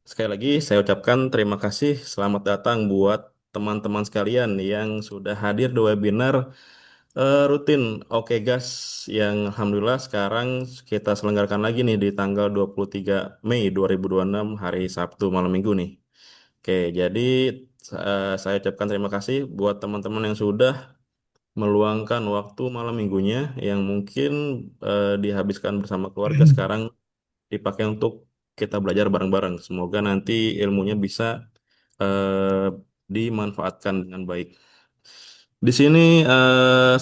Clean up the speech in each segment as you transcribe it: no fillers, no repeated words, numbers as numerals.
Sekali lagi saya ucapkan terima kasih, selamat datang buat teman-teman sekalian yang sudah hadir di webinar rutin Oke Gas yang Alhamdulillah sekarang kita selenggarakan lagi nih di tanggal 23 Mei 2026 hari Sabtu malam minggu nih. Oke, jadi saya ucapkan terima kasih buat teman-teman yang sudah meluangkan waktu malam minggunya yang mungkin dihabiskan bersama keluarga sekarang dipakai untuk kita belajar bareng-bareng. Semoga nanti ilmunya bisa eh, dimanfaatkan dengan baik. Di sini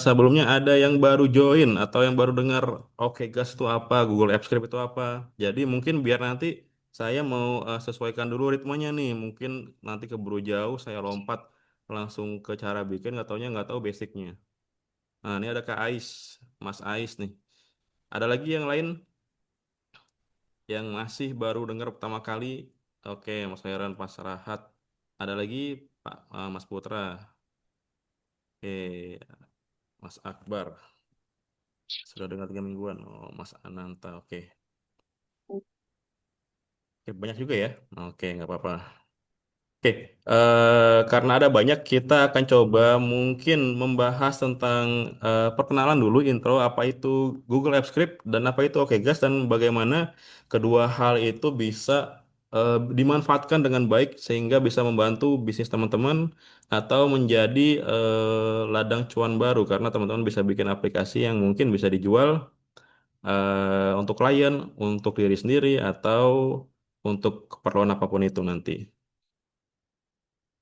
sebelumnya ada yang baru join atau yang baru dengar Oke Gas itu apa, Google Apps Script itu apa. Jadi mungkin biar nanti saya mau sesuaikan dulu ritmenya nih. Mungkin nanti keburu jauh saya lompat langsung ke cara bikin, nggak taunya nggak tahu basicnya. Nah, ini ada Kak Ais, Mas Ais nih. Ada lagi yang lain yang masih baru dengar pertama kali. Oke, Mas Heran, Mas Rahat. Ada lagi Pak Mas Putra. Oke, Mas Akbar. Sudah dengar 3 mingguan. Oh, Mas Ananta. Oke. Oke, banyak juga ya. Oke, nggak apa-apa. Oke, karena ada banyak, kita akan coba mungkin membahas tentang perkenalan dulu, intro apa itu Google Apps Script dan apa itu OKGas dan bagaimana kedua hal itu bisa dimanfaatkan dengan baik sehingga bisa membantu bisnis teman-teman atau menjadi ladang cuan baru karena teman-teman bisa bikin aplikasi yang mungkin bisa dijual untuk klien, untuk diri sendiri atau untuk keperluan apapun itu nanti.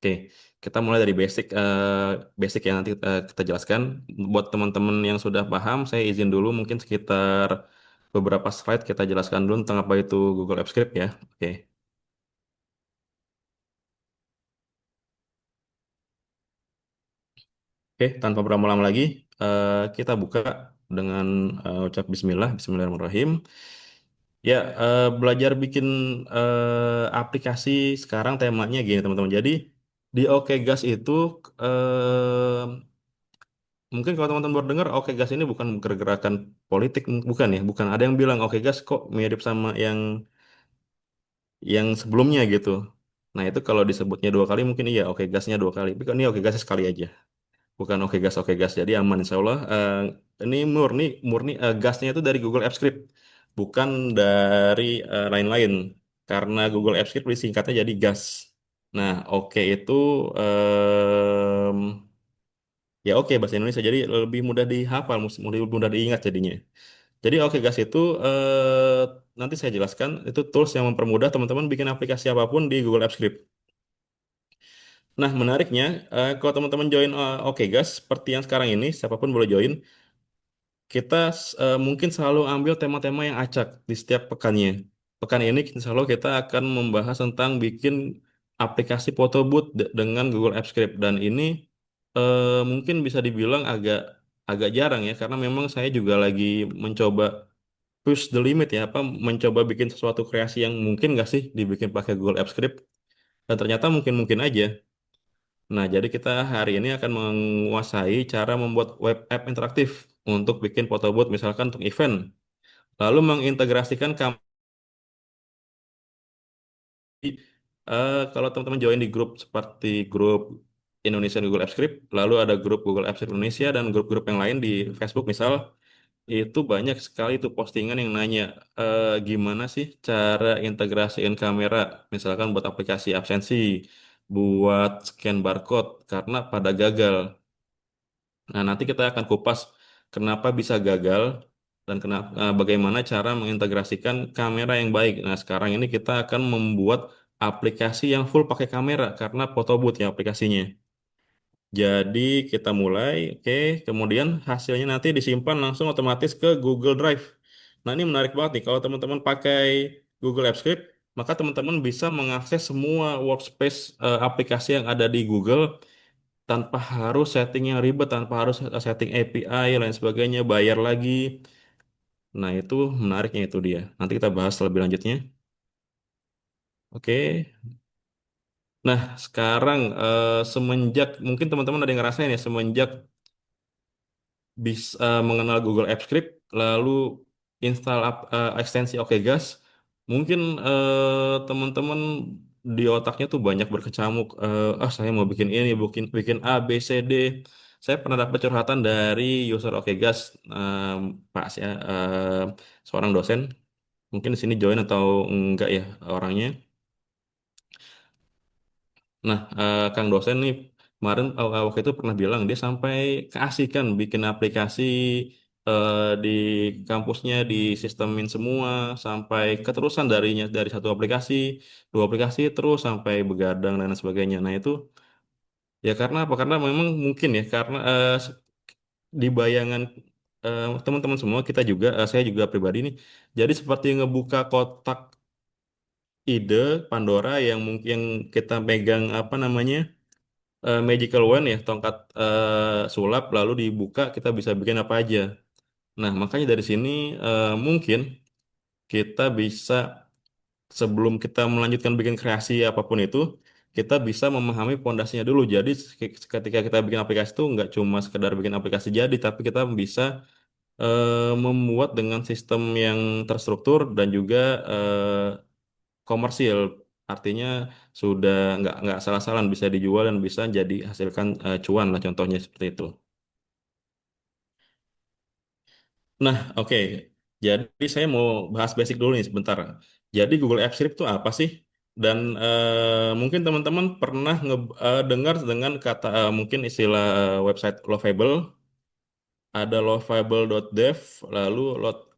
Oke, kita mulai dari basic yang nanti kita jelaskan. Buat teman-teman yang sudah paham, saya izin dulu mungkin sekitar beberapa slide kita jelaskan dulu tentang apa itu Google Apps Script ya. Oke, oke, tanpa berlama-lama lagi, kita buka dengan ucap Bismillah, Bismillahirrahmanirrahim. Ya, belajar bikin aplikasi sekarang temanya gini teman-teman. Jadi di OKGas itu eh, mungkin kalau teman-teman baru dengar, Oke Gas ini bukan gerakan politik, bukan ya, bukan. Ada yang bilang Oke Gas kok mirip sama yang sebelumnya gitu. Nah itu kalau disebutnya dua kali mungkin iya, Oke Gasnya dua kali. Tapi kan ini Oke Gasnya sekali aja, bukan Oke Gas. Jadi aman Insya Allah. Ini murni murni gasnya itu dari Google Apps Script, bukan dari lain-lain. Karena Google Apps Script disingkatnya jadi Gas. Nah, oke itu ya oke bahasa Indonesia jadi lebih mudah dihafal, lebih mudah diingat jadinya. Jadi oke guys itu nanti saya jelaskan itu tools yang mempermudah teman-teman bikin aplikasi apapun di Google Apps Script. Nah menariknya kalau teman-teman join oke guys seperti yang sekarang ini siapapun boleh join. Kita mungkin selalu ambil tema-tema yang acak di setiap pekannya. Pekan ini insya Allah kita akan membahas tentang bikin aplikasi photo booth dengan Google Apps Script dan ini mungkin bisa dibilang agak agak jarang ya karena memang saya juga lagi mencoba push the limit ya apa mencoba bikin sesuatu kreasi yang mungkin nggak sih dibikin pakai Google Apps Script dan ternyata mungkin-mungkin aja. Nah, jadi kita hari ini akan menguasai cara membuat web app interaktif untuk bikin photo booth misalkan untuk event. Lalu mengintegrasikan kalau teman-teman join di grup seperti grup Indonesia Google Apps Script, lalu ada grup Google Apps Script Indonesia dan grup-grup yang lain di Facebook misal, itu banyak sekali tuh postingan yang nanya gimana sih cara integrasiin kamera, misalkan buat aplikasi absensi, buat scan barcode, karena pada gagal. Nah, nanti kita akan kupas kenapa bisa gagal dan bagaimana cara mengintegrasikan kamera yang baik. Nah, sekarang ini kita akan membuat aplikasi yang full pakai kamera karena photo booth ya aplikasinya. Jadi kita mulai, oke. Kemudian hasilnya nanti disimpan langsung otomatis ke Google Drive. Nah, ini menarik banget nih. Kalau teman-teman pakai Google Apps Script, maka teman-teman bisa mengakses semua workspace aplikasi yang ada di Google tanpa harus setting yang ribet, tanpa harus setting API lain sebagainya, bayar lagi. Nah, itu menariknya itu dia. Nanti kita bahas lebih lanjutnya. Oke. Nah, sekarang semenjak mungkin teman-teman ada yang ngerasain ya, semenjak bisa mengenal Google Apps Script, lalu install ekstensi OKGas, Mungkin teman-teman di otaknya tuh banyak berkecamuk. Saya mau bikin ini, bikin bikin A, B, C, D. Saya pernah dapat curhatan dari user Okegas, Pak, seorang dosen. Mungkin di sini join atau enggak ya orangnya. Nah, Kang dosen nih kemarin waktu itu pernah bilang dia sampai keasikan bikin aplikasi di kampusnya disistemin semua sampai keterusan dari satu aplikasi, dua aplikasi terus sampai begadang dan lain sebagainya. Nah, itu ya karena apa? Karena memang mungkin ya karena di bayangan teman-teman semua kita juga saya juga pribadi nih. Jadi seperti ngebuka kotak ide Pandora yang mungkin kita pegang apa namanya? Magical wand ya, tongkat sulap lalu dibuka kita bisa bikin apa aja. Nah, makanya dari sini mungkin kita bisa sebelum kita melanjutkan bikin kreasi apapun itu, kita bisa memahami pondasinya dulu. Jadi ketika kita bikin aplikasi itu nggak cuma sekedar bikin aplikasi jadi, tapi kita bisa membuat dengan sistem yang terstruktur dan juga komersil. Artinya sudah nggak salah-salah bisa dijual dan bisa jadi hasilkan cuan lah contohnya seperti itu. Nah, oke. Jadi saya mau bahas basic dulu nih sebentar. Jadi Google Apps Script itu apa sih? Dan mungkin teman-teman pernah dengar dengan kata mungkin istilah website Lovable, ada lovable.dev, lalu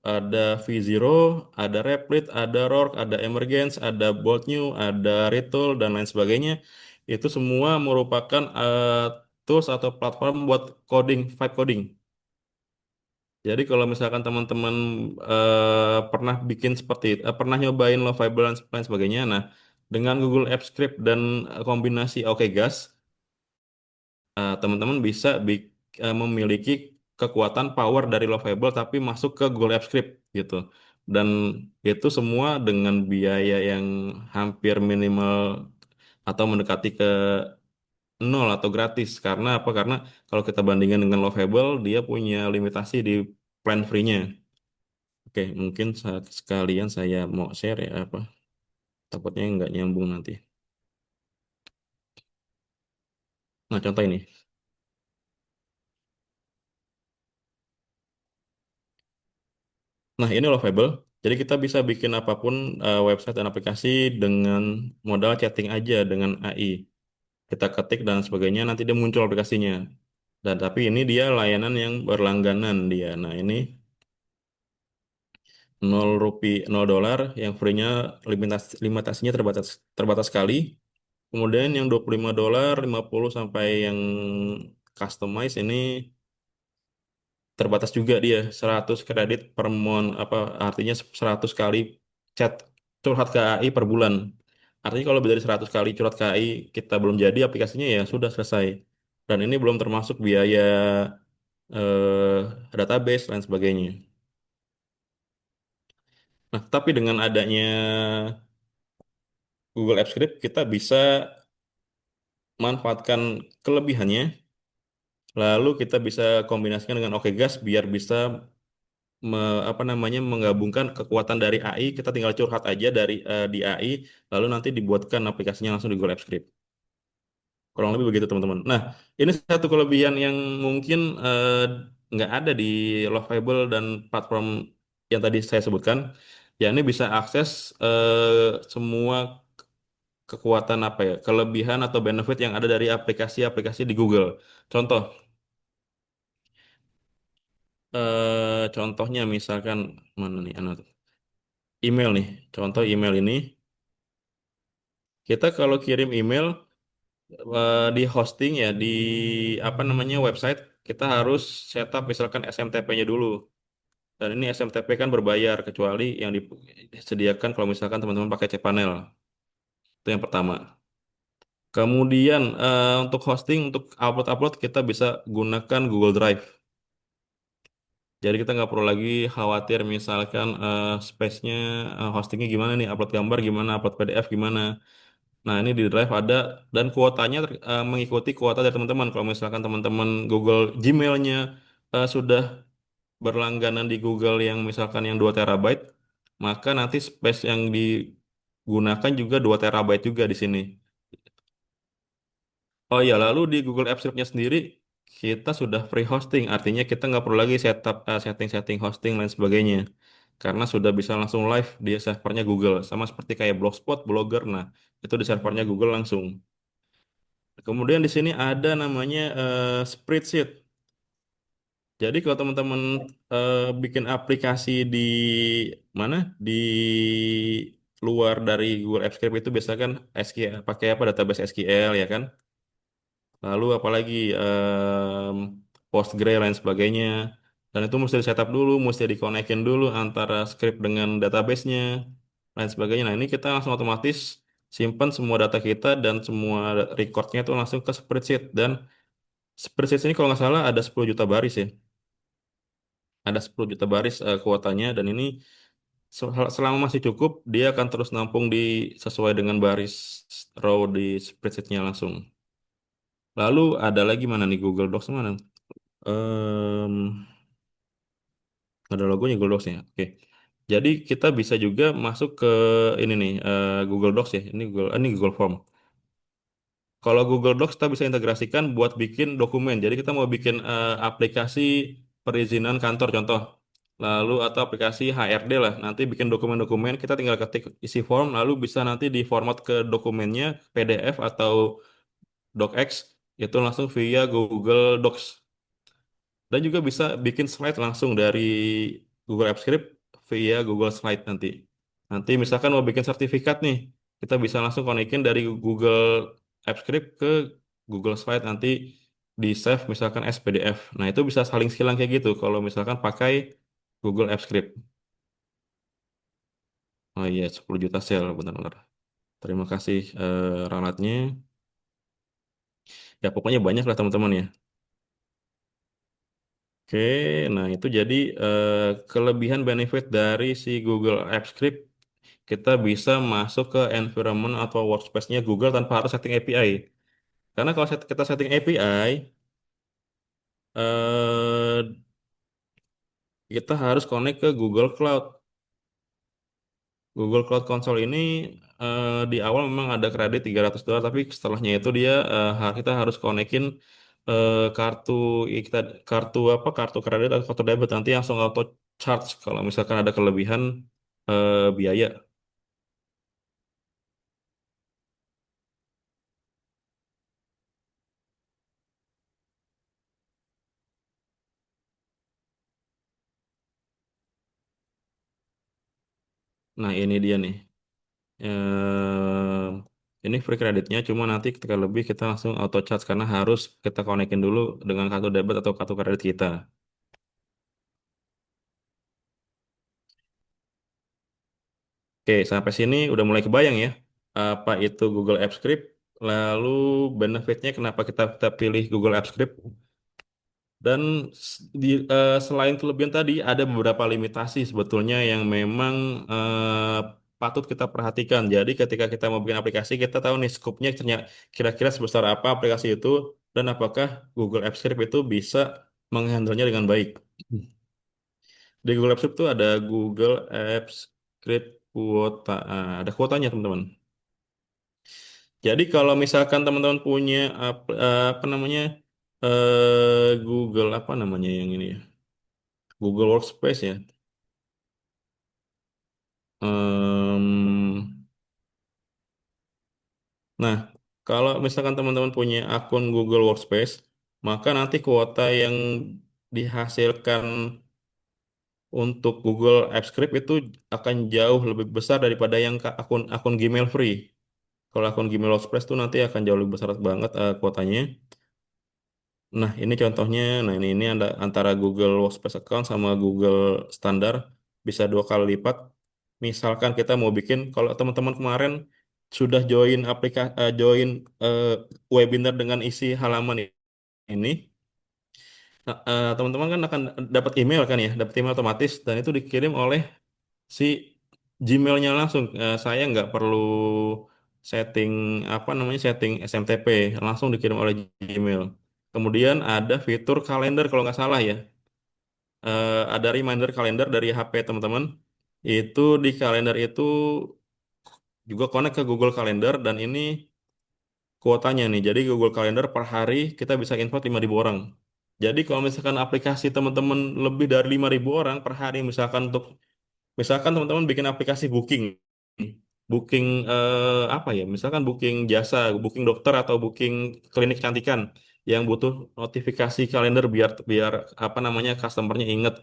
ada V0, ada Replit, ada Roar, ada Emergence, ada Bold New, ada Retool, dan lain sebagainya. Itu semua merupakan tools atau platform buat coding, vibe coding. Jadi kalau misalkan teman-teman pernah bikin seperti itu, pernah nyobain Lovable dan lain sebagainya, nah dengan Google Apps Script dan kombinasi OKGas, teman-teman bisa memiliki kekuatan power dari Lovable tapi masuk ke Google Apps Script gitu. Dan itu semua dengan biaya yang hampir minimal atau mendekati ke nol atau gratis. Karena apa? Karena kalau kita bandingkan dengan Lovable, dia punya limitasi di plan free-nya. Oke, mungkin sekalian saya mau share ya apa. Takutnya nggak nyambung nanti. Nah, contoh ini. Nah, ini Lovable. Jadi kita bisa bikin apapun website dan aplikasi dengan modal chatting aja dengan AI. Kita ketik dan sebagainya, nanti dia muncul aplikasinya. Dan tapi ini dia layanan yang berlangganan dia. Nah, ini 0 rupiah, $0, yang free-nya limitasinya terbatas terbatas sekali. Kemudian yang $25, 50 sampai yang customize ini terbatas juga dia 100 kredit per apa artinya 100 kali chat curhat ke AI per bulan. Artinya kalau lebih dari 100 kali curhat ke AI kita belum jadi aplikasinya ya sudah selesai. Dan ini belum termasuk biaya database dan sebagainya. Nah, tapi dengan adanya Google Apps Script kita bisa manfaatkan kelebihannya lalu kita bisa kombinasikan dengan OKGas biar bisa apa namanya menggabungkan kekuatan dari AI kita tinggal curhat aja di AI lalu nanti dibuatkan aplikasinya langsung di Google Apps Script kurang lebih begitu teman-teman. Nah, ini satu kelebihan yang mungkin nggak ada di Lovable dan platform yang tadi saya sebutkan, ya ini bisa akses semua kekuatan apa ya kelebihan atau benefit yang ada dari aplikasi-aplikasi di Google. Contoh, contohnya misalkan mana nih email nih, contoh email ini. Kita kalau kirim email di hosting ya di apa namanya website kita harus setup misalkan SMTP-nya dulu. Dan ini SMTP kan berbayar kecuali yang disediakan kalau misalkan teman-teman pakai cPanel. Itu yang pertama. Kemudian untuk hosting untuk upload-upload kita bisa gunakan Google Drive. Jadi kita nggak perlu lagi khawatir misalkan space-nya hostingnya gimana nih, upload gambar gimana, upload PDF gimana. Nah, ini di Drive ada dan kuotanya mengikuti kuota dari teman-teman. Kalau misalkan teman-teman Google Gmail-nya sudah berlangganan di Google yang misalkan yang 2 terabyte, maka nanti space yang digunakan juga 2 terabyte juga di sini. Oh iya, lalu di Google Apps Script-nya sendiri kita sudah free hosting, artinya kita nggak perlu lagi setup setting-setting hosting dan sebagainya, karena sudah bisa langsung live di servernya Google, sama seperti kayak Blogspot, Blogger. Nah, itu di servernya Google langsung. Kemudian di sini ada namanya Spreadsheet. Jadi kalau teman-teman bikin aplikasi di mana di luar dari Google Apps Script itu biasa kan SQL, pakai apa, database SQL ya kan. Lalu apalagi Postgre lain sebagainya. Dan itu mesti di setup dulu, mesti dikonekin dulu antara script dengan database-nya lain sebagainya. Nah, ini kita langsung otomatis simpan semua data kita dan semua record-nya itu langsung ke spreadsheet. Dan spreadsheet ini kalau nggak salah ada 10 juta baris ya. Ada 10 juta baris kuotanya, dan ini selama masih cukup dia akan terus nampung di sesuai dengan baris row di spreadsheet-nya langsung. Lalu ada lagi mana nih, Google Docs mana? Em, ada logonya Google Docs ya. Oke. Jadi kita bisa juga masuk ke ini nih, Google Docs ya. Ini Google Form. Kalau Google Docs kita bisa integrasikan buat bikin dokumen. Jadi kita mau bikin aplikasi perizinan kantor contoh. Lalu atau aplikasi HRD lah. Nanti bikin dokumen-dokumen, kita tinggal ketik isi form, lalu bisa nanti diformat ke dokumennya PDF atau DocX, itu langsung via Google Docs. Dan juga bisa bikin slide langsung dari Google Apps Script via Google Slide nanti. Nanti misalkan mau bikin sertifikat nih, kita bisa langsung konekin dari Google Apps Script ke Google Slide, nanti di save misalkan as PDF. Nah, itu bisa saling silang kayak gitu kalau misalkan pakai Google Apps Script. Oh iya, 10 juta sel, benar-benar. Terima kasih ralatnya. Ya, pokoknya banyak lah teman-teman ya. Oke, nah itu jadi eh, kelebihan benefit dari si Google Apps Script. Kita bisa masuk ke environment atau workspace-nya Google tanpa harus setting API. Karena kalau kita setting API, kita harus connect ke Google Cloud. Google Cloud Console ini di awal memang ada kredit $300, tapi setelahnya itu dia kita harus konekin kartu kita kartu apa kartu kredit atau kartu debit, nanti langsung auto charge kalau misalkan ada kelebihan biaya. Nah, ini dia nih. Ini free kreditnya, cuma nanti ketika lebih kita langsung auto charge karena harus kita konekin dulu dengan kartu debit atau kartu kredit kita. Oke, sampai sini udah mulai kebayang ya apa itu Google Apps Script, lalu benefitnya kenapa kita pilih Google Apps Script, dan selain kelebihan tadi ada beberapa limitasi sebetulnya yang memang patut kita perhatikan. Jadi ketika kita mau bikin aplikasi, kita tahu nih scope-nya kira-kira sebesar apa aplikasi itu, dan apakah Google Apps Script itu bisa menghandle-nya dengan baik. Di Google Apps Script itu ada Google Apps Script kuota. Ada kuotanya teman-teman. Jadi kalau misalkan teman-teman punya apa namanya Google apa namanya yang ini ya, Google Workspace ya. Em, nah, kalau misalkan teman-teman punya akun Google Workspace, maka nanti kuota yang dihasilkan untuk Google Apps Script itu akan jauh lebih besar daripada yang ke akun akun Gmail free. Kalau akun Gmail Workspace itu nanti akan jauh lebih besar banget kuotanya. Nah, ini contohnya. Nah, ini ada antara Google Workspace account sama Google standar bisa 2 kali lipat. Misalkan kita mau bikin, kalau teman-teman kemarin sudah join eh, webinar dengan isi halaman ini, nah, teman-teman kan akan dapat email kan ya, dapat email otomatis dan itu dikirim oleh si Gmailnya langsung. Saya nggak perlu setting apa namanya setting SMTP, langsung dikirim oleh Gmail. Kemudian ada fitur kalender kalau nggak salah ya. Ada reminder kalender dari HP teman-teman. Itu di kalender itu juga connect ke Google Calendar dan ini kuotanya nih. Jadi Google Calendar per hari kita bisa invite 5.000 orang. Jadi kalau misalkan aplikasi teman-teman lebih dari 5.000 orang per hari, misalkan teman-teman bikin aplikasi booking, booking apa ya? Misalkan booking jasa, booking dokter atau booking klinik kecantikan yang butuh notifikasi kalender biar biar apa namanya customernya inget.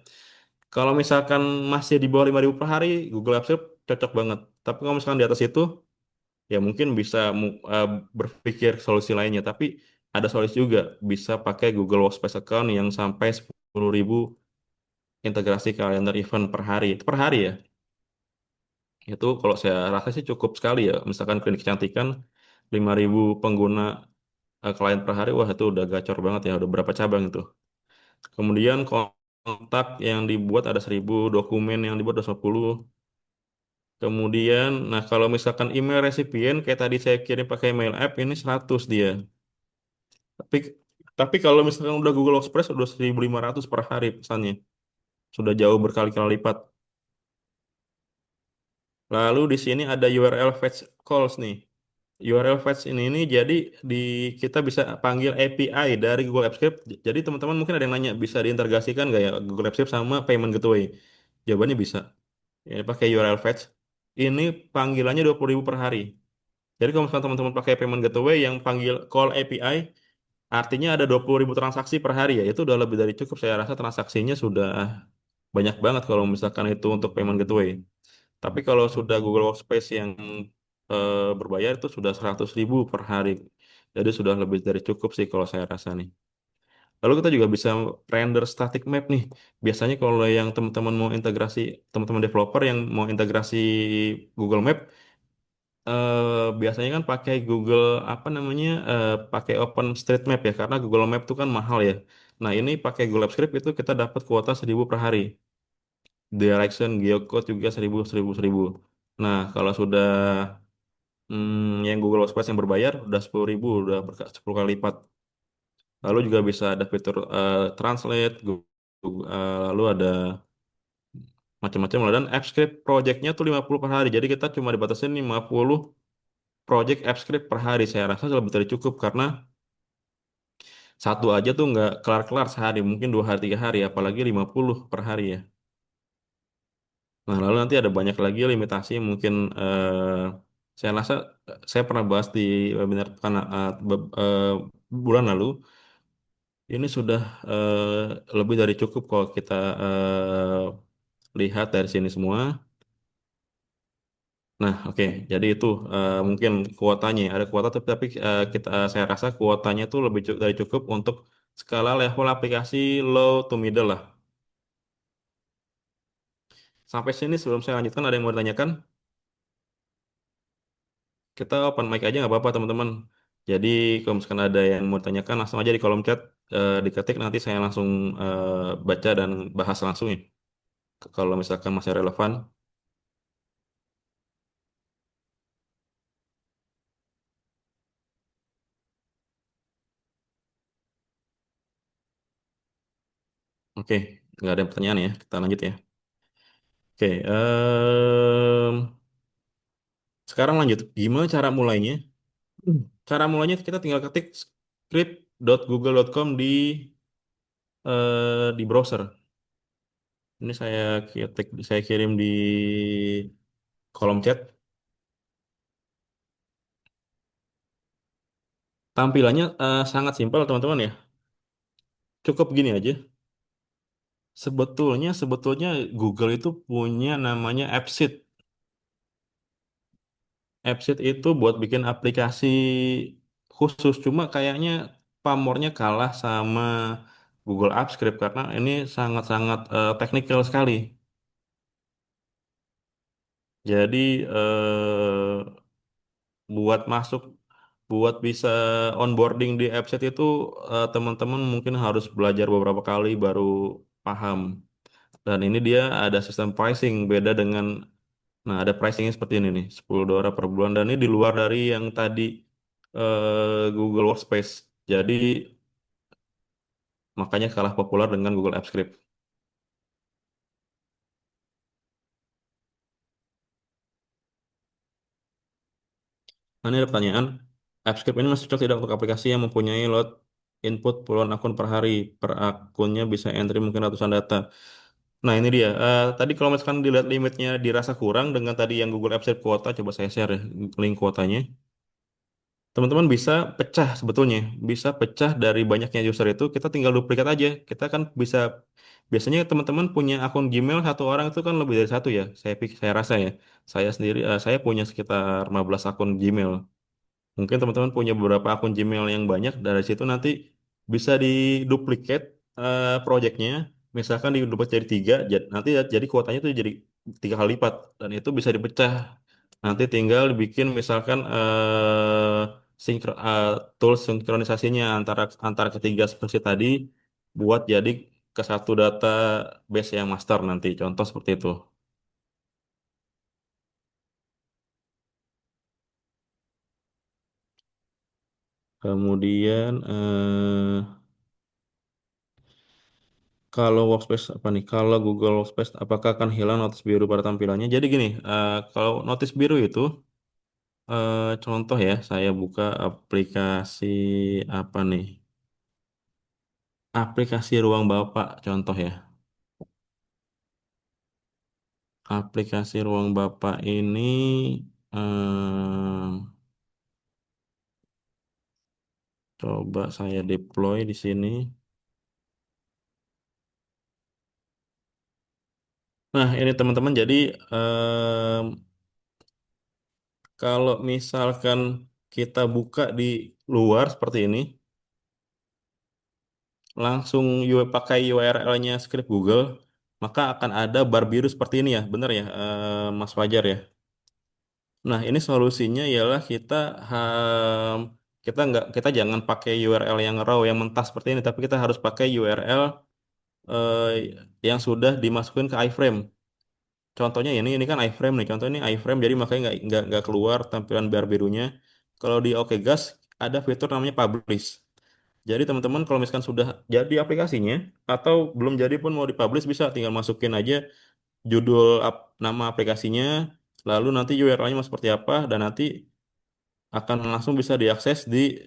Kalau misalkan masih di bawah 5.000 per hari, Google Apps cocok banget. Tapi kalau misalkan di atas itu, ya mungkin bisa berpikir solusi lainnya. Tapi ada solusi juga, bisa pakai Google Workspace account yang sampai 10.000 integrasi kalender event per hari. Itu per hari ya. Itu kalau saya rasa sih cukup sekali ya. Misalkan klinik kecantikan 5.000 pengguna klien per hari, wah itu udah gacor banget ya. Udah berapa cabang itu. Kemudian kontak yang dibuat ada 1.000, dokumen yang dibuat ada 10. Kemudian, nah kalau misalkan email resipien kayak tadi saya kirim pakai mail app ini 100 dia. Tapi tapi kalau misalkan udah Google Express udah 1.500 per hari pesannya. Sudah jauh berkali-kali lipat. Lalu di sini ada URL fetch calls nih. URL fetch ini jadi di kita bisa panggil API dari Google Apps Script. Jadi teman-teman mungkin ada yang nanya bisa diintegrasikan nggak ya Google Apps Script sama Payment Gateway? Jawabannya bisa. Ya, pakai URL fetch. Ini panggilannya 20.000 per hari. Jadi kalau misalkan teman-teman pakai Payment Gateway yang panggil call API, artinya ada 20.000 transaksi per hari ya. Itu udah lebih dari cukup. Saya rasa transaksinya sudah banyak banget kalau misalkan itu untuk payment gateway. Tapi kalau sudah Google Workspace yang berbayar itu sudah 100.000 per hari. Jadi sudah lebih dari cukup sih kalau saya rasa nih. Lalu kita juga bisa render static map nih. Biasanya kalau yang teman-teman mau integrasi, teman-teman developer yang mau integrasi Google Map, biasanya kan pakai Google apa namanya pakai OpenStreetMap ya karena Google Map itu kan mahal ya. Nah ini pakai Google Apps Script itu kita dapat kuota 1.000 per hari. Direction, geocode juga 1.000, 1.000, 1.000. Nah kalau sudah yang Google Workspace yang berbayar udah 10.000, udah 10 kali lipat. Lalu juga bisa ada fitur Translate, lalu ada macam-macam lah. Dan Apps Script project-nya tuh 50 per hari. Jadi kita cuma dibatasin 50 project Apps Script per hari. Saya rasa lebih dari cukup karena satu aja tuh nggak kelar-kelar sehari, mungkin 2 hari 3 hari, apalagi 50 per hari ya. Nah lalu nanti ada banyak lagi limitasi mungkin saya rasa saya pernah bahas di webinar bulan lalu. Ini sudah lebih dari cukup kalau kita lihat dari sini semua. Nah, oke. Jadi itu mungkin kuotanya ada kuota tapi saya rasa kuotanya itu lebih dari cukup untuk skala level aplikasi low to middle lah. Sampai sini sebelum saya lanjutkan ada yang mau ditanyakan? Kita open mic aja nggak apa-apa teman-teman. Jadi kalau misalkan ada yang mau ditanyakan langsung aja di kolom chat diketik nanti saya langsung baca dan bahas langsung ya. Kalau misalkan masih relevan. Oke, nggak ada pertanyaan ya. Kita lanjut ya. Oke, sekarang lanjut. Gimana cara mulainya? Cara mulainya kita tinggal ketik script.google.com di browser. Ini saya kirim di kolom chat. Tampilannya sangat simpel teman-teman ya. Cukup gini aja. Sebetulnya Google itu punya namanya AppSheet. AppSheet itu buat bikin aplikasi khusus. Cuma kayaknya pamornya kalah sama Google Apps Script karena ini sangat-sangat teknikal sekali. Jadi buat masuk, buat bisa onboarding di AppSheet itu teman-teman mungkin harus belajar beberapa kali baru paham. Dan ini dia ada sistem pricing beda dengan, nah ada pricingnya seperti ini nih, $10 per bulan. Dan ini di luar dari yang tadi Google Workspace. Jadi makanya kalah populer dengan Google Apps Script. Nah, ini ada pertanyaan. AppScript ini masih cocok tidak untuk aplikasi yang mempunyai load input puluhan akun per hari. Per akunnya bisa entry mungkin ratusan data. Nah, ini dia. Tadi kalau misalkan dilihat limitnya dirasa kurang dengan tadi yang Google Apps kuota, coba saya share ya link kuotanya. Teman-teman bisa pecah sebetulnya, bisa pecah dari banyaknya user itu, kita tinggal duplikat aja. Kita kan bisa, biasanya teman-teman punya akun Gmail satu orang itu kan lebih dari satu ya. Saya rasa ya. Saya sendiri, saya punya sekitar 15 akun Gmail. Mungkin teman-teman punya beberapa akun Gmail yang banyak, dari situ nanti bisa diduplikat projectnya, misalkan diduplikat jadi tiga, nanti jadi kuotanya itu jadi 3 kali lipat, dan itu bisa dipecah. Nanti tinggal dibikin misalkan tools sinkronisasinya antara antara ketiga spesies tadi buat jadi ke satu database yang master nanti, contoh seperti itu. Kemudian kalau workspace apa nih? Kalau Google Workspace apakah akan hilang notis biru pada tampilannya? Jadi gini, kalau notis biru itu contoh ya, saya buka aplikasi apa nih? Aplikasi Ruang Bapak contoh ya. Aplikasi Ruang Bapak ini coba saya deploy di sini. Nah, ini teman-teman, jadi em, kalau misalkan kita buka di luar seperti ini, langsung pakai URL-nya script Google, maka akan ada bar biru seperti ini ya, benar ya, Mas Fajar ya. Nah, ini solusinya ialah kita jangan pakai URL yang raw yang mentah seperti ini, tapi kita harus pakai URL eh, yang sudah dimasukin ke iframe. Contohnya ini kan iframe nih, contoh ini iframe, jadi makanya nggak keluar tampilan bar birunya. Kalau di OKGas ada fitur namanya publish. Jadi teman-teman kalau misalkan sudah jadi aplikasinya atau belum jadi pun mau dipublish, bisa tinggal masukin aja judul nama aplikasinya, lalu nanti URL-nya mau seperti apa, dan nanti akan langsung bisa diakses di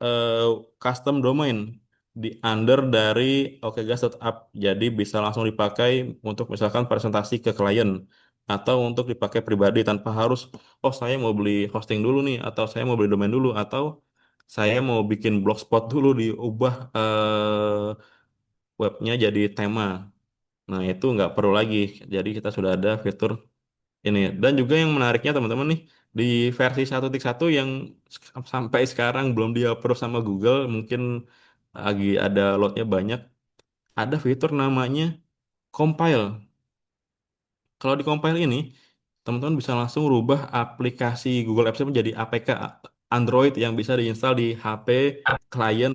eh, custom domain di under dari okgas.app. Jadi bisa langsung dipakai untuk misalkan presentasi ke klien atau untuk dipakai pribadi tanpa harus, oh saya mau beli hosting dulu nih, atau saya mau beli domain dulu, atau saya mau bikin blogspot dulu diubah webnya jadi tema. Nah, itu nggak perlu lagi. Jadi kita sudah ada fitur ini. Dan juga yang menariknya teman-teman nih, di versi 1.1 yang sampai sekarang belum di-approve sama Google, mungkin lagi ada loadnya banyak, ada fitur namanya compile. Kalau di compile ini, teman-teman bisa langsung rubah aplikasi Google Apps menjadi APK Android yang bisa diinstal di HP klien,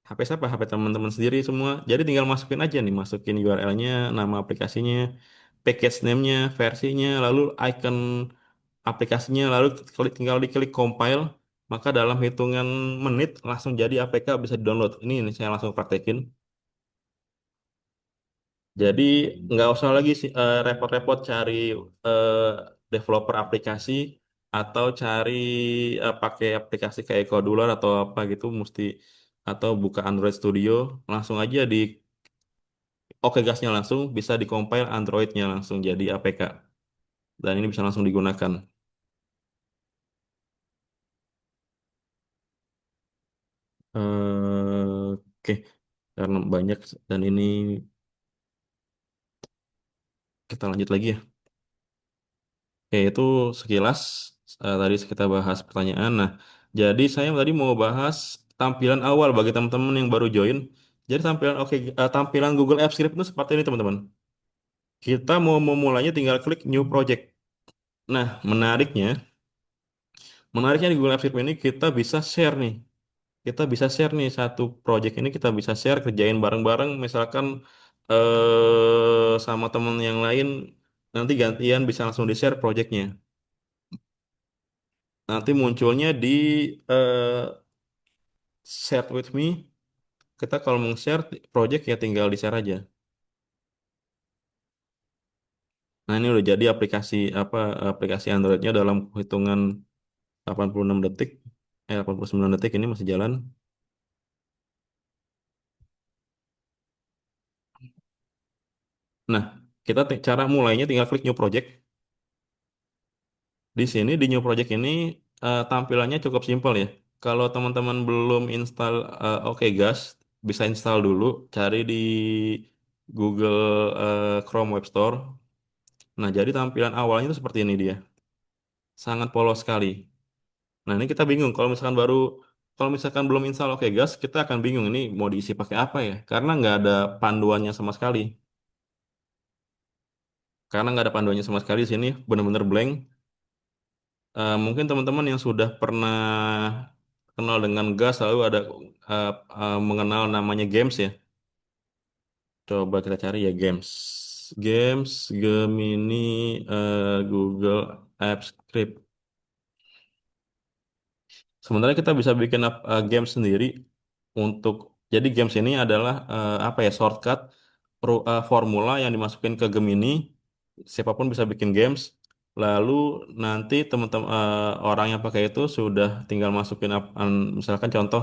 HP siapa? HP teman-teman sendiri semua. Jadi tinggal masukin aja nih, masukin URL-nya, nama aplikasinya, package name-nya, versinya, lalu icon aplikasinya, lalu tinggal diklik compile, maka dalam hitungan menit langsung jadi APK bisa di-download. Ini saya langsung praktekin. Jadi nggak usah lagi repot-repot cari eh, developer aplikasi atau cari pakai aplikasi kayak Codular atau apa gitu, mesti atau buka Android Studio, langsung aja di Oke gasnya langsung bisa di-compile Androidnya langsung jadi APK, dan ini bisa langsung digunakan. Oke, karena banyak dan ini kita lanjut lagi ya. Oke, itu sekilas tadi kita bahas pertanyaan. Nah, jadi saya tadi mau bahas tampilan awal bagi teman-teman yang baru join. Jadi tampilan Google Apps Script itu seperti ini teman-teman. Kita mau memulainya tinggal klik New Project. Nah, menariknya di Google Apps Script ini kita bisa share nih. Kita bisa share nih satu project ini, kita bisa share kerjain bareng-bareng, misalkan sama teman yang lain, nanti gantian bisa langsung di share projectnya. Nanti munculnya di eh, share with me. Kita kalau mau share project ya tinggal di share aja. Nah, ini udah jadi aplikasi apa, aplikasi Androidnya dalam hitungan 86 detik. 89 detik ini masih jalan. Nah, kita cara mulainya tinggal klik new project. Di sini di new project ini tampilannya cukup simpel ya. Kalau teman-teman belum install Oke Gas, bisa install dulu, cari di Google Chrome Web Store. Nah, jadi tampilan awalnya itu seperti ini dia. Sangat polos sekali. Nah, ini kita bingung kalau misalkan belum install Oke Gas, kita akan bingung ini mau diisi pakai apa ya? Karena nggak ada panduannya sama sekali. Karena nggak ada panduannya sama sekali di sini, benar-benar blank. Mungkin teman-teman yang sudah pernah kenal dengan gas lalu ada eh, mengenal namanya games ya. Coba kita cari ya games. Games Gemini Google Apps Script. Sementara kita bisa bikin game sendiri untuk jadi games ini adalah apa ya shortcut formula yang dimasukin ke Gemini. Siapapun bisa bikin games. Lalu nanti teman-teman orang yang pakai itu sudah tinggal masukin misalkan contoh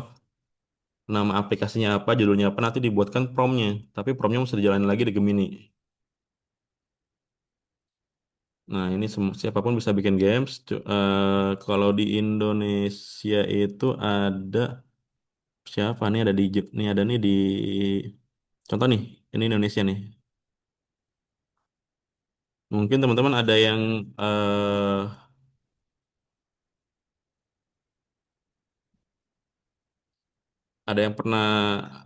nama aplikasinya apa, judulnya apa, nanti dibuatkan promnya. Tapi promnya mesti dijalanin lagi di Gemini. Nah, ini siapapun bisa bikin games. Kalau di Indonesia itu ada siapa nih? Ada di nih ada nih di contoh nih, ini Indonesia nih. Mungkin teman-teman ada yang pernah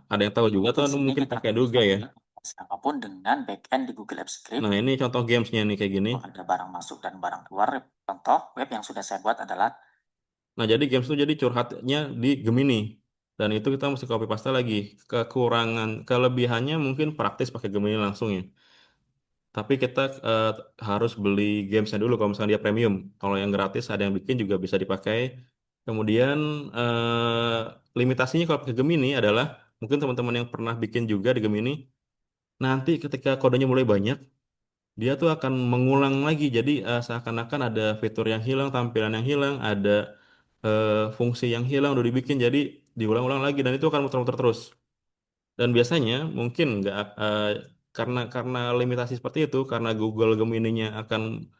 ada yang tahu juga atau mungkin pakai Duga ya. Siapapun dengan backend di Google Apps Script. Nah, ini contoh gamesnya nih kayak gini. Ada barang masuk dan barang keluar. Contoh web yang sudah saya buat adalah. Nah, jadi games itu jadi curhatnya di Gemini. Dan itu kita mesti copy paste lagi. Kelebihannya mungkin praktis pakai Gemini langsung ya. Tapi kita harus beli gamesnya dulu kalau misalnya dia premium. Kalau yang gratis ada yang bikin juga bisa dipakai. Kemudian limitasinya kalau pakai Gemini adalah mungkin teman-teman yang pernah bikin juga di Gemini, nanti ketika kodenya mulai banyak, dia tuh akan mengulang lagi. Jadi seakan-akan ada fitur yang hilang, tampilan yang hilang, ada fungsi yang hilang udah dibikin, jadi diulang-ulang lagi dan itu akan muter-muter terus. Dan biasanya mungkin nggak karena limitasi seperti itu, karena Google Gemini-nya akan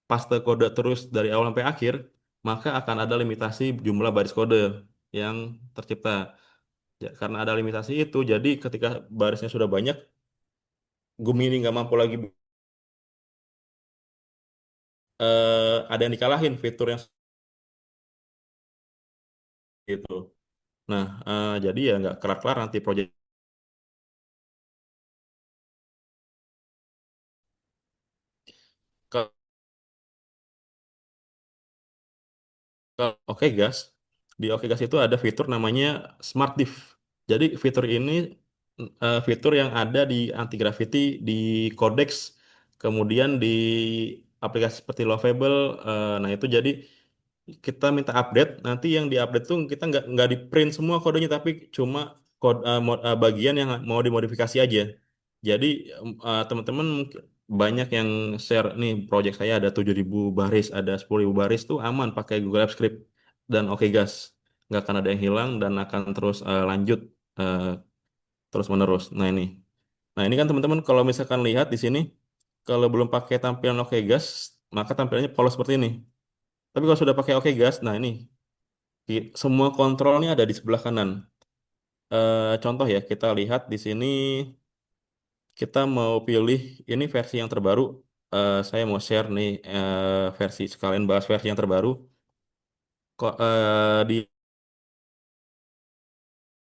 paste kode terus dari awal sampai akhir, maka akan ada limitasi jumlah baris kode yang tercipta. Karena ada limitasi itu, jadi ketika barisnya sudah banyak, Gemini nggak mampu lagi ada yang dikalahin fitur yang itu. Nah, jadi ya nggak kelar-kelar nanti proyek. Oke Gas, di Oke Gas itu ada fitur namanya Smart Diff. Jadi fitur ini fitur yang ada di Anti Gravity, di Codex, kemudian di aplikasi seperti Lovable. Nah itu jadi kita minta update, nanti yang di-update tuh kita nggak di print semua kodenya, tapi cuma bagian yang mau dimodifikasi aja. Jadi teman-teman banyak yang share nih project saya ada 7.000 baris, ada 10.000 baris tuh aman pakai Google Apps Script dan Oke Gas. Nggak akan ada yang hilang dan akan terus lanjut eh, terus menerus. Nah ini kan teman-teman kalau misalkan lihat di sini, kalau belum pakai tampilan Oke Gas, maka tampilannya polos seperti ini. Tapi kalau sudah pakai Oke Gas, nah ini semua kontrolnya ada di sebelah kanan. Contoh ya, kita lihat di sini kita mau pilih ini versi yang terbaru. Saya mau share nih versi sekalian bahas versi yang terbaru. Kok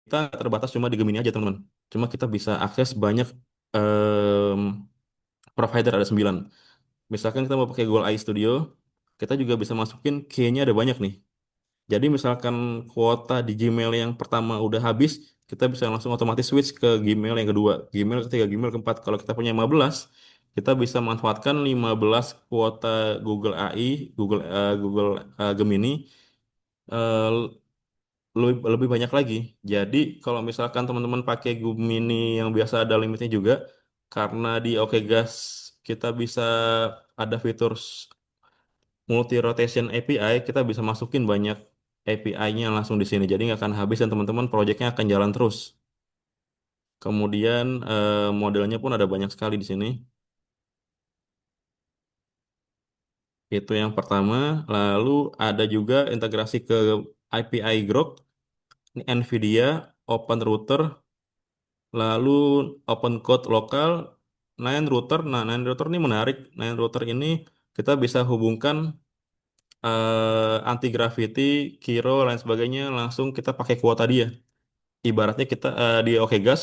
kita nggak terbatas cuma di Gemini aja teman-teman. Cuma kita bisa akses banyak em, provider ada 9. Misalkan kita mau pakai Google AI Studio, kita juga bisa masukin key-nya ada banyak nih. Jadi misalkan kuota di Gmail yang pertama udah habis, kita bisa langsung otomatis switch ke Gmail yang kedua, Gmail ketiga, Gmail keempat. Kalau kita punya 15, kita bisa manfaatkan 15 kuota Google AI, Google Gemini eh, lebih banyak lagi. Jadi kalau misalkan teman-teman pakai Gemini yang biasa ada limitnya juga, karena di Oke Gas kita bisa ada fitur multi rotation API, kita bisa masukin banyak API-nya langsung di sini. Jadi nggak akan habis dan teman-teman proyeknya akan jalan terus. Kemudian modelnya pun ada banyak sekali di sini. Itu yang pertama. Lalu ada juga integrasi ke API Grok, ini NVIDIA, Open Router, lalu Open Code lokal, Nine Router. Nah, Nine Router ini menarik. Nine Router ini kita bisa hubungkan anti gravity, Kiro, lain sebagainya. Langsung kita pakai kuota dia. Ibaratnya kita di OKGas,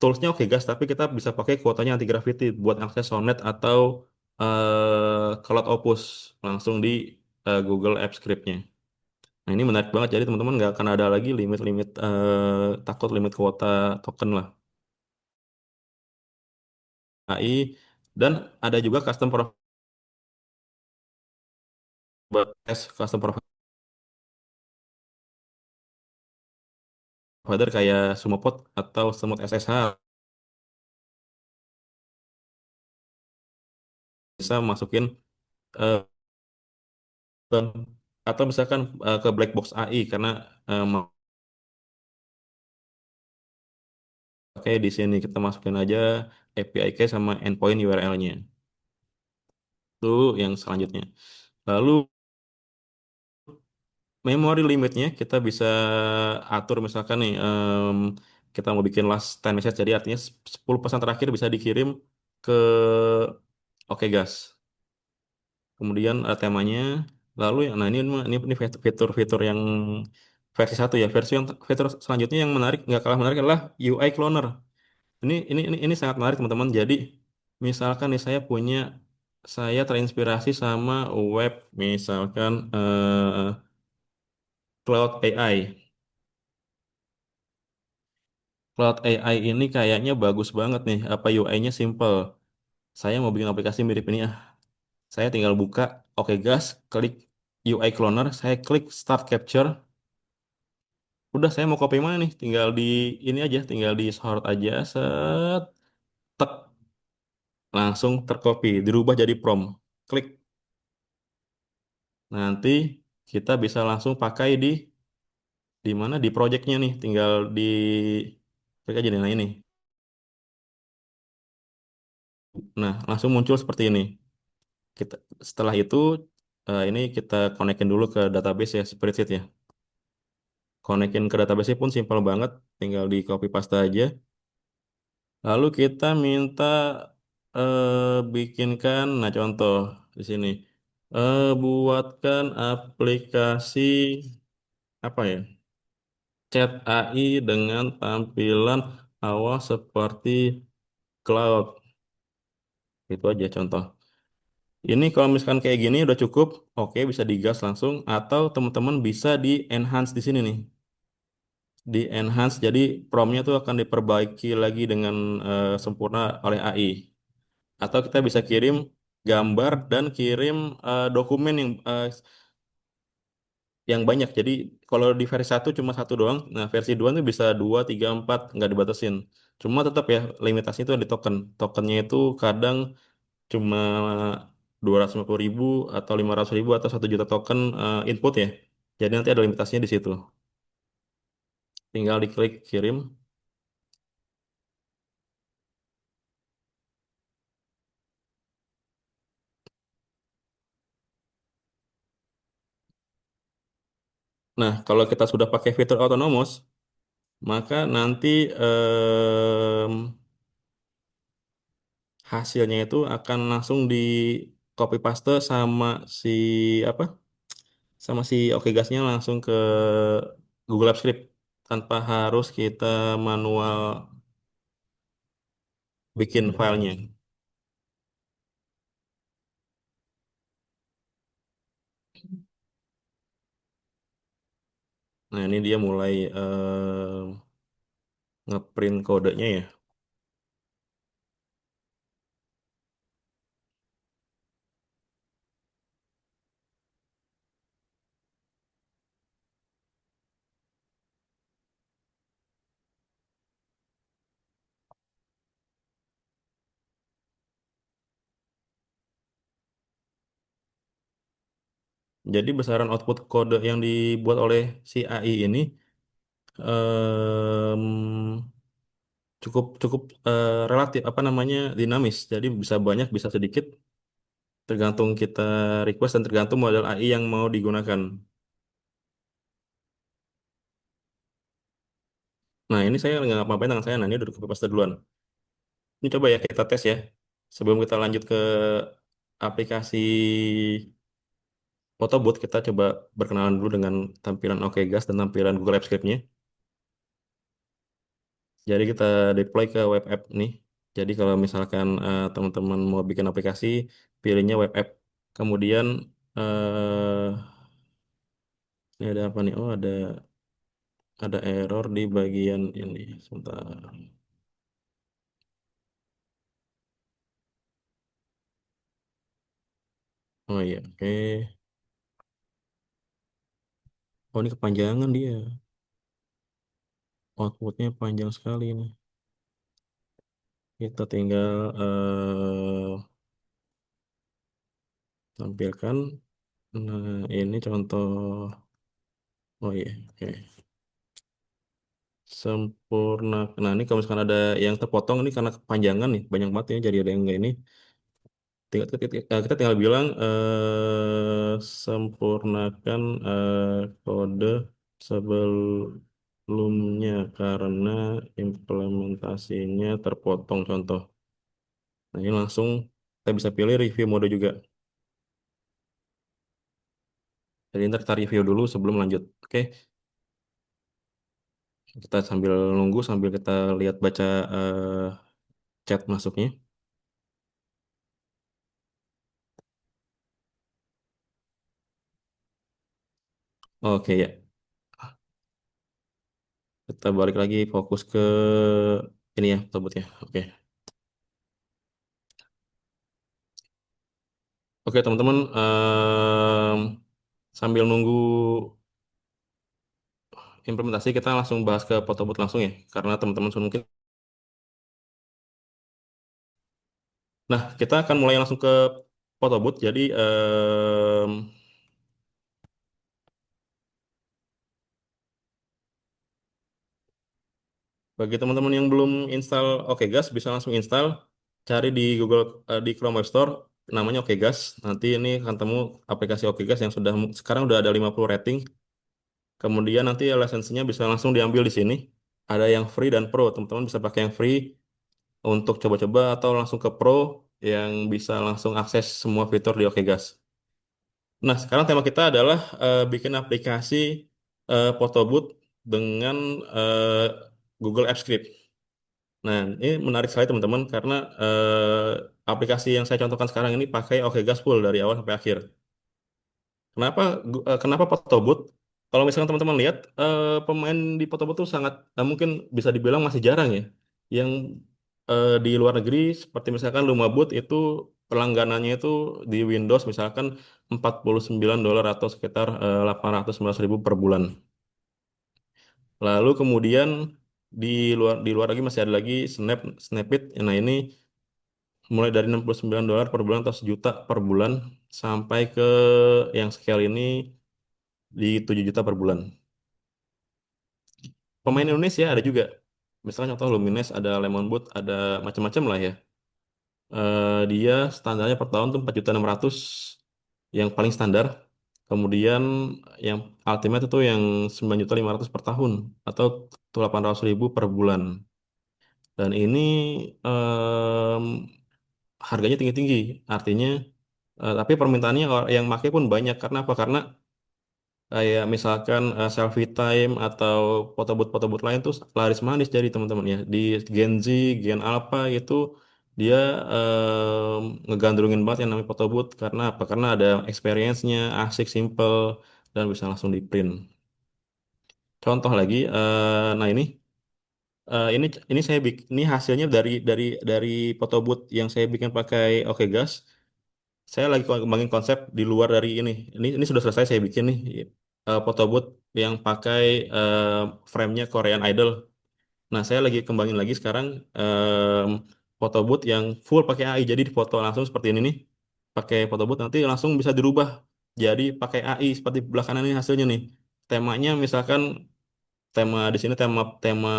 toolsnya OKGas, tapi kita bisa pakai kuotanya anti gravity buat akses Sonnet atau Cloud Opus langsung di Google Apps Script-nya. Nah, ini menarik banget. Jadi teman-teman nggak akan ada lagi limit-limit takut limit kuota token lah AI. Dan ada juga custom provider kayak Sumopod atau Semut SSH bisa masukin eh, atau misalkan ke black box AI karena pakai di sini kita masukin aja API key sama endpoint URL-nya. Itu yang selanjutnya. Lalu memory limitnya kita bisa atur misalkan nih kita mau bikin last 10 message jadi artinya 10 pesan terakhir bisa dikirim ke Oke Gas. Kemudian temanya lalu yang nah ini fitur-fitur yang versi satu ya. Fitur selanjutnya yang menarik nggak kalah menarik adalah UI cloner. Ini sangat menarik teman-teman. Jadi misalkan nih saya terinspirasi sama web misalkan Cloud AI. Cloud AI ini kayaknya bagus banget nih. Apa UI-nya simple. Saya mau bikin aplikasi mirip ini ah. Saya tinggal buka Oke Gas, klik UI Cloner, saya klik Start Capture. Udah saya mau copy mana nih? Tinggal di ini aja, tinggal di sort aja, set, tek, langsung tercopy, dirubah jadi prompt. Klik. Nanti kita bisa langsung pakai di mana di projectnya nih, tinggal di klik aja nih. Nah ini. Nah, langsung muncul seperti ini. Kita setelah itu ini kita konekin dulu ke database ya, spreadsheet ya. Konekin ke database pun simpel banget, tinggal di copy paste aja. Lalu kita minta bikinkan, nah contoh di sini, buatkan aplikasi apa ya, chat AI dengan tampilan awal seperti cloud. Itu aja contoh. Ini kalau misalkan kayak gini udah cukup, oke bisa digas langsung, atau teman-teman bisa di enhance di sini nih. Di enhance jadi promnya tuh akan diperbaiki lagi dengan sempurna oleh AI. Atau kita bisa kirim gambar dan kirim dokumen yang banyak. Jadi kalau di versi satu cuma satu doang, nah versi 2 tuh bisa 2, 3, 4 nggak dibatasin. Cuma tetap ya limitasinya itu di token. Tokennya itu kadang cuma 250.000 atau 500.000 atau 1 juta token input ya. Jadi nanti ada limitasinya di situ. Tinggal diklik kirim. Nah, kalau kita sudah pakai fitur autonomous, maka nanti em, hasilnya itu akan langsung di copy paste si apa? Sama si Oke Gasnya langsung ke Google Apps Script tanpa harus kita manual bikin filenya. Nah, ini dia mulai ngeprint kodenya ya. Jadi besaran output kode yang dibuat oleh si AI ini em, cukup cukup relatif apa namanya dinamis. Jadi bisa banyak, bisa sedikit, tergantung kita request dan tergantung model AI yang mau digunakan. Nah, ini saya nggak ngapa-ngapain tangan saya. Nah, ini udah copy paste duluan. Ini coba ya kita tes ya. Sebelum kita lanjut ke aplikasi Photobooth, kita coba berkenalan dulu dengan tampilan OKGas dan tampilan Google Apps Script-nya. Jadi kita deploy ke web app nih. Jadi kalau misalkan teman-teman mau bikin aplikasi, pilihnya web app. Kemudian eh ini ada apa nih? Oh, ada error di bagian ini. Sebentar. Oh iya, oke. Oh, ini kepanjangan dia. Outputnya panjang sekali ini. Kita tinggal tampilkan. Nah, ini contoh. Oh iya, oke. Sempurna. Nah, ini kalau misalkan ada yang terpotong ini karena kepanjangan nih, banyak banget ya, jadi ada yang enggak ini. Kita tinggal bilang sempurnakan kode sebelumnya karena implementasinya terpotong contoh. Nah, ini langsung kita bisa pilih review mode juga. Jadi ntar kita review dulu sebelum lanjut. Oke, kita sambil nunggu sambil kita lihat baca chat masuknya. Oke ya, kita balik lagi fokus ke ini ya, tersebut ya. Oke, oke teman-teman, sambil nunggu implementasi kita langsung bahas ke Photobooth langsung ya, karena teman-teman semua mungkin. Nah, kita akan mulai langsung ke Photobooth. Jadi bagi teman-teman yang belum install OKGas bisa langsung install, cari di Google di Chrome Web Store namanya OKGas. Nanti ini akan temu aplikasi OKGas yang sudah sekarang udah ada 50 rating. Kemudian nanti lisensinya bisa langsung diambil di sini. Ada yang free dan pro. Teman-teman bisa pakai yang free untuk coba-coba atau langsung ke pro yang bisa langsung akses semua fitur di OKGas. Nah, sekarang tema kita adalah bikin aplikasi Photobooth dengan eh, Google Apps Script. Nah, ini menarik sekali teman-teman karena aplikasi yang saya contohkan sekarang ini pakai OKGas full dari awal sampai akhir. Kenapa Photobooth? Kalau misalkan teman-teman lihat pemain di Photobooth itu sangat mungkin bisa dibilang masih jarang ya. Yang di luar negeri seperti misalkan Lumabooth itu pelangganannya itu di Windows misalkan $49 atau sekitar 819.000 per bulan. Lalu kemudian di luar lagi masih ada lagi Snapit. Nah, ini mulai dari $69 per bulan atau 1 juta per bulan sampai ke yang scale ini di 7 juta per bulan. Pemain Indonesia ada juga. Misalnya contoh Lumines, ada Lemonwood, ada macam-macam lah ya. Dia standarnya per tahun tuh 4.600.000 yang paling standar. Kemudian yang ultimate itu yang 9.500.000 per tahun atau 800.000 per bulan. Dan ini em, harganya tinggi-tinggi. Artinya tapi permintaannya yang make pun banyak. Karena apa? Karena kayak misalkan selfie time atau foto-booth lain tuh laris manis jadi teman-teman ya. Di Gen Z, Gen Alpha itu dia ngegandrungin banget yang namanya foto-booth karena apa? Karena ada experience-nya, asik, simple, dan bisa langsung di print. Contoh lagi, nah ini saya ini hasilnya dari foto-booth yang saya bikin pakai OKGas. Saya lagi kembangin konsep di luar dari ini. Ini sudah selesai saya bikin nih photo booth yang pakai frame-nya Korean Idol. Nah, saya lagi kembangin lagi sekarang photo booth yang full pakai AI. Jadi foto langsung seperti ini nih. Pakai photo booth nanti langsung bisa dirubah. Jadi pakai AI seperti belah kanan ini hasilnya nih. Temanya misalkan tema di sini tema tema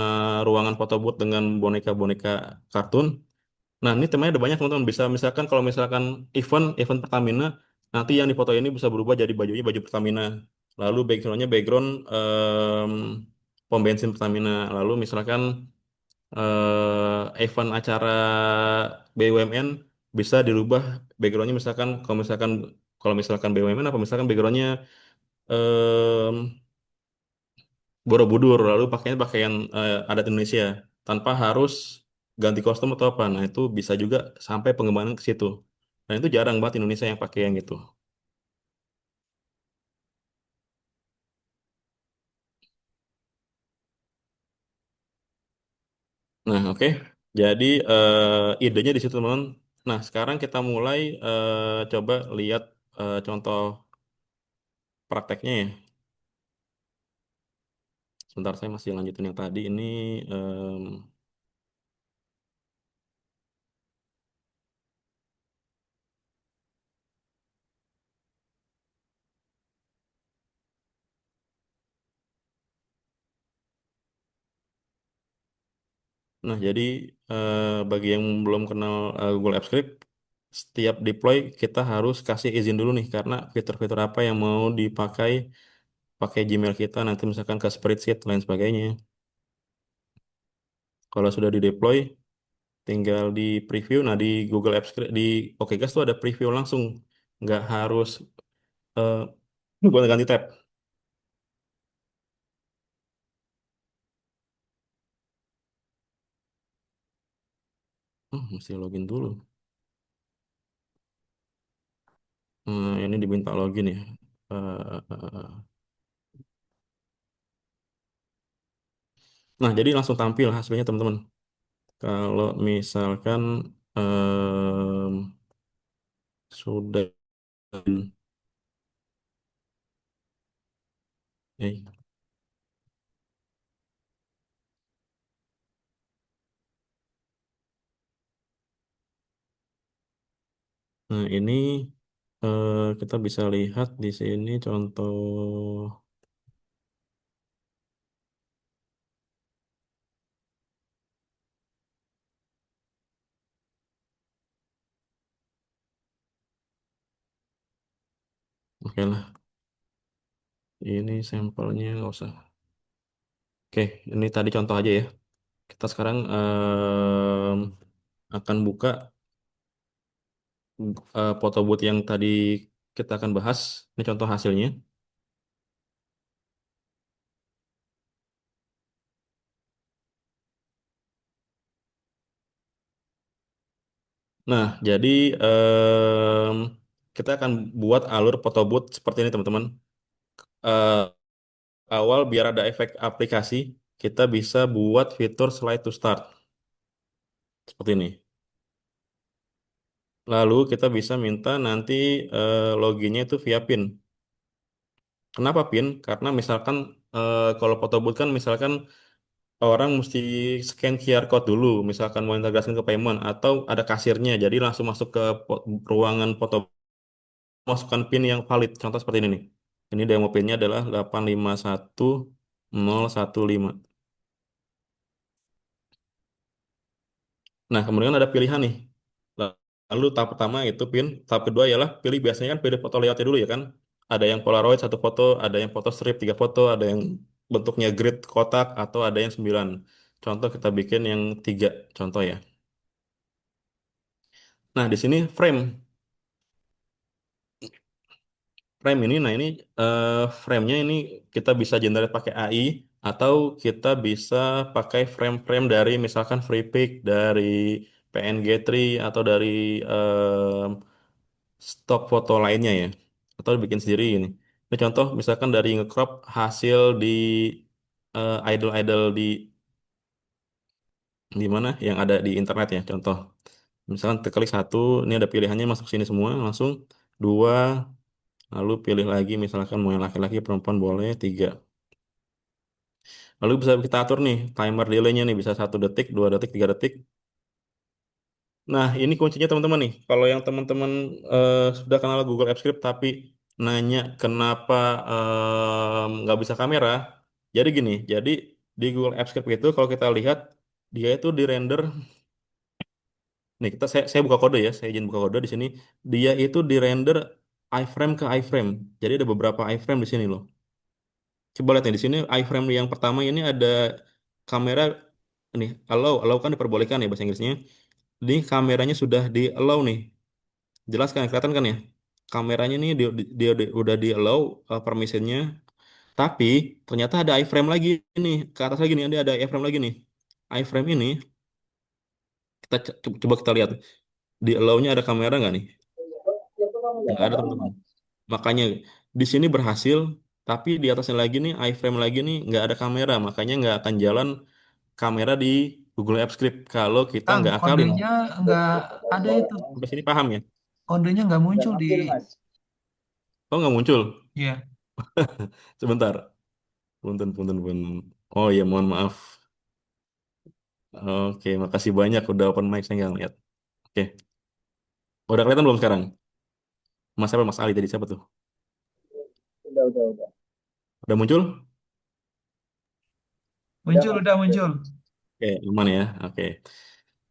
ruangan foto booth dengan boneka-boneka kartun. Nah, ini temanya ada banyak teman-teman. Bisa misalkan kalau misalkan event Pertamina, nanti yang di foto ini bisa berubah jadi bajunya baju Pertamina. Lalu backgroundnya background pom bensin Pertamina. Lalu misalkan event acara BUMN bisa dirubah backgroundnya misalkan kalau misalkan BUMN apa misalkan backgroundnya em, Borobudur lalu pakainya pakaian adat Indonesia tanpa harus ganti kostum atau apa. Nah, itu bisa juga sampai pengembangan ke situ. Dan itu jarang banget Indonesia yang pakai yang gitu. Nah, oke. Jadi idenya di situ, teman. Nah, sekarang kita mulai coba lihat contoh prakteknya ya. Sebentar, saya masih lanjutin yang tadi. Ini, em, nah, jadi bagi yang belum kenal Google Apps Script, setiap deploy kita harus kasih izin dulu nih karena fitur-fitur apa yang mau dipakai pakai Gmail kita nanti misalkan ke spreadsheet dan lain sebagainya. Kalau sudah di deploy, tinggal di preview. Nah, di Google Apps Script di OKGas tuh ada preview langsung, nggak harus uh, buat ganti tab. Mesti login dulu. Ini diminta login ya. Nah, jadi langsung tampil hasilnya teman-teman. Kalau misalkan sudah, eh, nah ini kita bisa lihat di sini contoh. Oke lah, ini sampelnya nggak usah. Oke, ini tadi contoh aja ya. Kita sekarang akan buka foto booth yang tadi kita akan bahas. Ini contoh hasilnya. Nah, jadi em, kita akan buat alur foto booth seperti ini teman-teman. Eh, Awal biar ada efek aplikasi, kita bisa buat fitur slide to start seperti ini. Lalu kita bisa minta nanti loginnya itu via PIN. Kenapa PIN? Karena misalkan kalau foto booth kan misalkan orang mesti scan QR code dulu, misalkan mau integrasikan ke payment atau ada kasirnya, jadi langsung masuk ke ruangan foto, masukkan PIN yang valid. Contoh seperti ini nih. Ini demo PIN-nya adalah 851015. Nah, kemudian ada pilihan nih. Lalu tahap pertama itu PIN, tahap kedua ialah pilih biasanya kan pilih foto layoutnya dulu ya kan. Ada yang Polaroid satu foto, ada yang foto strip tiga foto, ada yang bentuknya grid kotak atau ada yang 9. Contoh kita bikin yang tiga contoh ya. Nah, di sini frame. Frame ini, nah ini frame-nya ini kita bisa generate pakai AI atau kita bisa pakai frame-frame dari misalkan FreePic, dari PNG3 atau dari stok foto lainnya ya. Atau bikin sendiri ini. Ini contoh misalkan dari ngecrop hasil di idol-idol di mana yang ada di internet ya. Contoh, misalkan terklik satu, ini ada pilihannya masuk sini semua langsung. Dua, lalu pilih lagi misalkan mau yang laki-laki perempuan boleh tiga. Lalu bisa kita atur nih timer delay-nya nih bisa 1 detik, 2 detik, 3 detik. Nah, ini kuncinya teman-teman nih. Kalau yang teman-teman sudah kenal Google Apps Script tapi nanya kenapa nggak bisa kamera. Jadi gini, jadi di Google Apps Script itu kalau kita lihat dia itu di render. Nih saya buka kode ya, saya izin buka kode di sini. Dia itu di render iframe ke iframe. Jadi ada beberapa iframe di sini loh. Coba lihat nih di sini iframe yang pertama ini ada kamera nih allow kan diperbolehkan ya bahasa Inggrisnya. Ini kameranya sudah di allow nih. Jelas kan kelihatan kan ya? Kameranya nih udah di allow permissionnya. Tapi ternyata ada iframe lagi nih ke atas lagi nih ada iframe lagi nih. Iframe ini coba kita lihat di allow-nya ada kamera nggak nih? Nggak ada teman-teman. Makanya di sini berhasil, tapi di atasnya lagi nih iframe lagi nih nggak ada kamera, makanya nggak akan jalan kamera di Google Apps Script kalau kita Kang, nggak akalin. kodenya nggak ada itu. Sampai sini paham ya? Kodenya nggak muncul di... Oh nggak muncul. Ya, Sebentar. Punten, punten, punten. Oh ya mohon maaf. Oke, makasih banyak udah open mic saya nggak lihat. Oke, udah kelihatan belum sekarang? Mas siapa? Mas Ali tadi siapa tuh? Udah. Udah muncul? muncul, udah muncul. Oke, aman ya. Oke.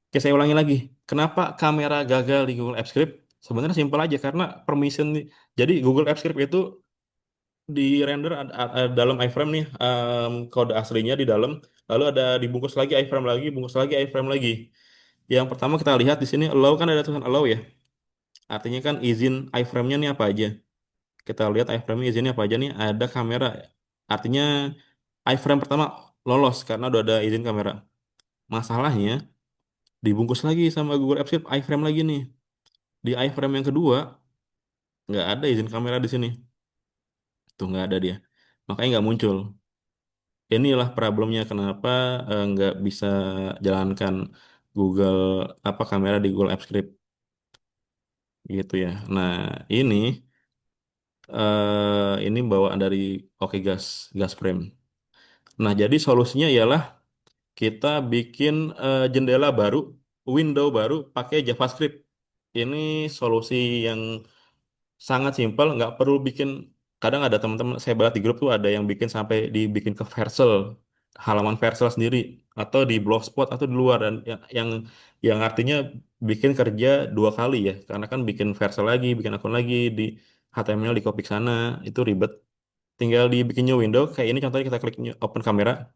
Oke, saya ulangi lagi. Kenapa kamera gagal di Google Apps Script? Sebenarnya simpel aja karena permission. Jadi Google Apps Script itu di render dalam iframe nih kode aslinya di dalam, lalu ada dibungkus lagi iframe lagi, bungkus lagi iframe lagi. Yang pertama kita lihat di sini allow kan ada tulisan allow ya. Artinya kan izin iframe-nya nih apa aja. Kita lihat iframe izinnya apa aja nih. Ada kamera. Artinya iframe pertama lolos karena udah ada izin kamera. Masalahnya dibungkus lagi sama Google Apps Script iframe lagi nih. Di iframe yang kedua nggak ada izin kamera di sini. Tuh nggak ada dia. Makanya nggak muncul. Inilah problemnya kenapa nggak bisa jalankan Google apa kamera di Google Apps Script gitu ya. Nah ini ini bawaan dari Oke Gas Frame. Nah jadi solusinya ialah kita bikin jendela baru, window baru pakai JavaScript. Ini solusi yang sangat simpel, nggak perlu bikin. Kadang ada teman-teman saya bahas di grup tuh ada yang bikin sampai dibikin ke Vercel, halaman Vercel sendiri, atau di Blogspot atau di luar dan yang artinya bikin kerja dua kali ya, karena kan bikin Vercel lagi, bikin akun lagi di HTML di copy ke sana itu ribet. Tinggal dibikin new window kayak ini contohnya kita klik open kamera,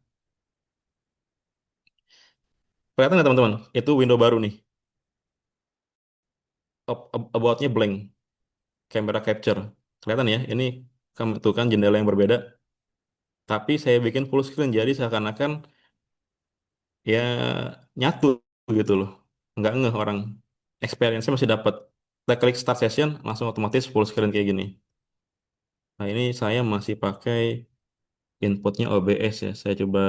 kelihatan nggak teman-teman? Itu window baru nih, about-nya blank, camera capture, kelihatan ya? Ini tuh kan jendela yang berbeda. Tapi saya bikin full screen jadi seakan-akan ya nyatu gitu loh, nggak ngeh orang, experience-nya masih dapat. Kita klik start session langsung otomatis full screen kayak gini. Nah ini saya masih pakai inputnya OBS ya, saya coba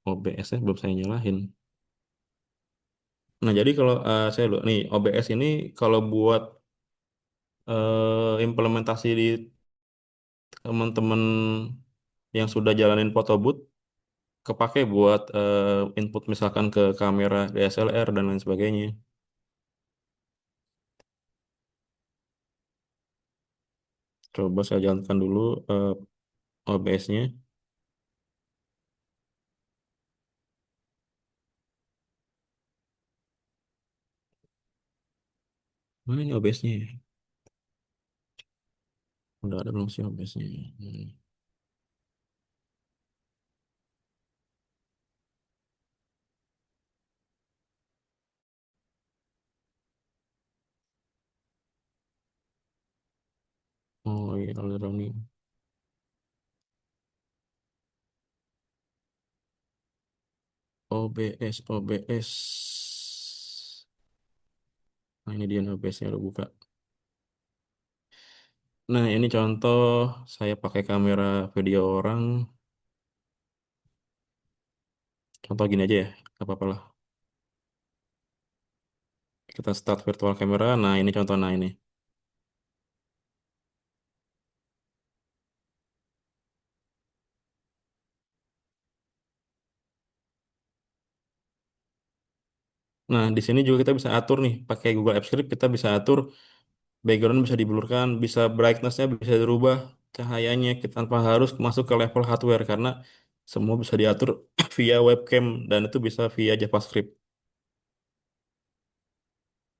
OBS-nya belum saya nyalahin. Nah jadi kalau saya lu nih OBS ini kalau buat implementasi di teman-teman yang sudah jalanin photo booth kepake buat input misalkan ke kamera DSLR dan lain sebagainya. Coba saya jalankan dulu OBS-nya. Mana ini OBS-nya ya? Udah ada belum sih OBS-nya? Oh iya, ada running. OBS. Nah ini dia nih OBS-nya udah buka. Nah ini contoh saya pakai kamera video orang. Contoh gini aja ya, gak apa-apa lah. Kita start virtual camera. Nah ini contoh, nah ini. Nah, di sini juga kita bisa atur nih, pakai Google Apps Script kita bisa atur background bisa diblurkan, bisa brightness-nya bisa dirubah, cahayanya kita tanpa harus masuk ke level hardware karena semua bisa diatur via webcam dan itu bisa via JavaScript.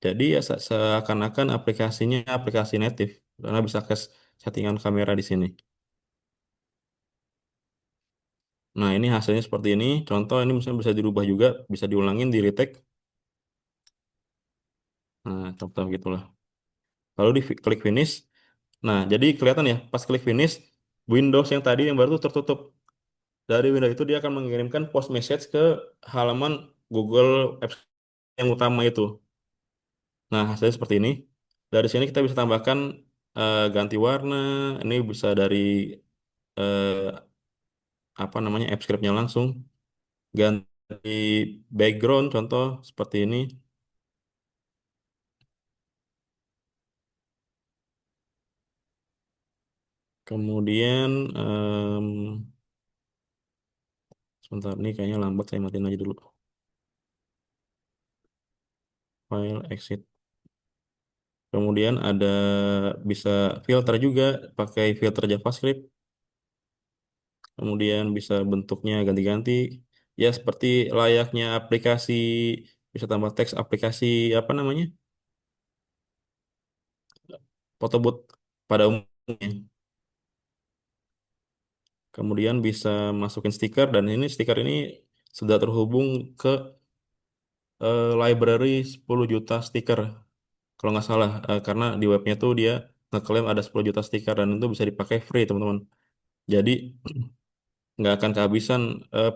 Jadi ya seakan-akan aplikasinya aplikasi native karena bisa akses settingan kamera di sini. Nah, ini hasilnya seperti ini. Contoh ini misalnya bisa dirubah juga, bisa diulangin di retake. Nah, contoh gitulah. Lalu di klik finish. Nah, jadi kelihatan ya, pas klik finish, Windows yang tadi yang baru tuh tertutup. Dari Windows itu dia akan mengirimkan post message ke halaman Google Apps yang utama itu. Nah, hasilnya seperti ini. Dari sini kita bisa tambahkan ganti warna. Ini bisa dari eh, apa namanya app script-nya langsung. Ganti background, contoh seperti ini. Kemudian sebentar ini kayaknya lambat saya matiin aja dulu. File exit. Kemudian ada bisa filter juga pakai filter JavaScript. Kemudian bisa bentuknya ganti-ganti. Ya seperti layaknya aplikasi bisa tambah teks aplikasi apa namanya? Photobooth pada umumnya. Kemudian bisa masukin stiker dan ini stiker ini sudah terhubung ke library 10 juta stiker kalau nggak salah karena di webnya tuh dia ngeklaim ada 10 juta stiker dan itu bisa dipakai free teman-teman. Jadi nggak akan kehabisan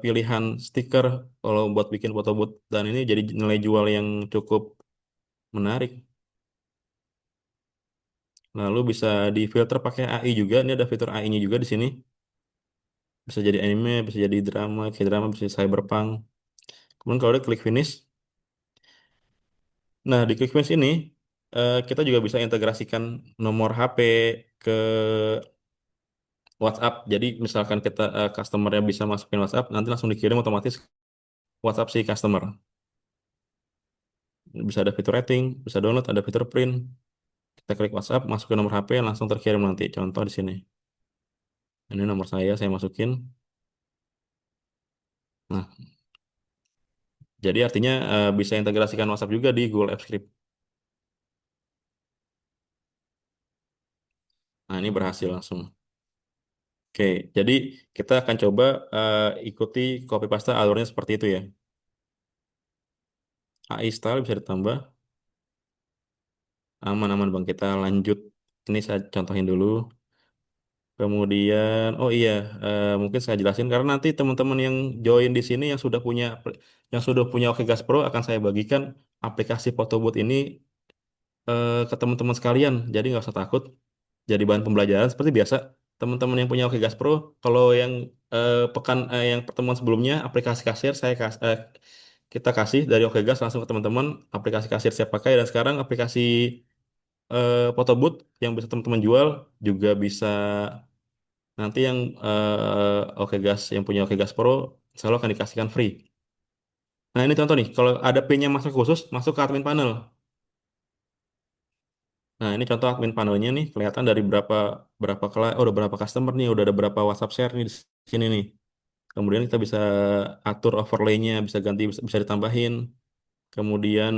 pilihan stiker kalau buat bikin foto booth dan ini jadi nilai jual yang cukup menarik. Lalu bisa difilter pakai AI juga. Ini ada fitur AI-nya juga di sini. Bisa jadi anime, bisa jadi drama, kayak drama bisa cyberpunk. Kemudian kalau udah klik finish, nah di klik finish ini kita juga bisa integrasikan nomor HP ke WhatsApp. Jadi misalkan kita customernya bisa masukin WhatsApp, nanti langsung dikirim otomatis WhatsApp si customer. Bisa ada fitur rating, bisa download, ada fitur print. Kita klik WhatsApp, masukin nomor HP, langsung terkirim nanti. Contoh di sini. Ini nomor saya masukin. Nah, jadi artinya bisa integrasikan WhatsApp juga di Google Apps Script. Nah, ini berhasil langsung. Oke, jadi kita akan coba ikuti copy paste alurnya seperti itu ya. AI style bisa ditambah. Aman-aman Bang, kita lanjut. Ini saya contohin dulu. Kemudian, oh iya, mungkin saya jelasin karena nanti teman-teman yang join di sini yang sudah punya Oke Gas Pro akan saya bagikan aplikasi Photobooth ini ke teman-teman sekalian. Jadi nggak usah takut. Jadi bahan pembelajaran seperti biasa. Teman-teman yang punya Oke Gas Pro, kalau yang yang pertemuan sebelumnya aplikasi kasir kita kasih dari Oke Gas langsung ke teman-teman aplikasi kasir saya pakai dan sekarang aplikasi Photobooth yang bisa teman-teman jual juga bisa. Nanti yang Oke Gas yang punya Oke Gas Pro selalu akan dikasihkan free. Nah ini contoh nih, kalau ada PIN-nya masuk khusus, masuk ke admin panel. Nah ini contoh admin panelnya nih, kelihatan dari berapa berapa udah berapa customer nih, udah ada berapa WhatsApp share nih di sini nih. Kemudian kita bisa atur overlay-nya, bisa ganti, bisa ditambahin. Kemudian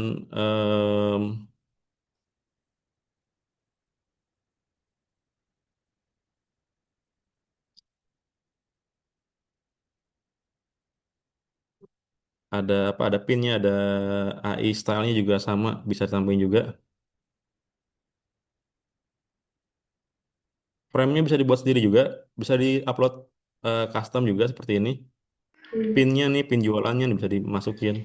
ada apa? Ada PIN-nya, ada AI style-nya juga sama, bisa ditambahin juga. Frame-nya bisa dibuat sendiri juga, bisa di-upload custom juga seperti ini. Pinnya nih, pin jualannya nih bisa dimasukin.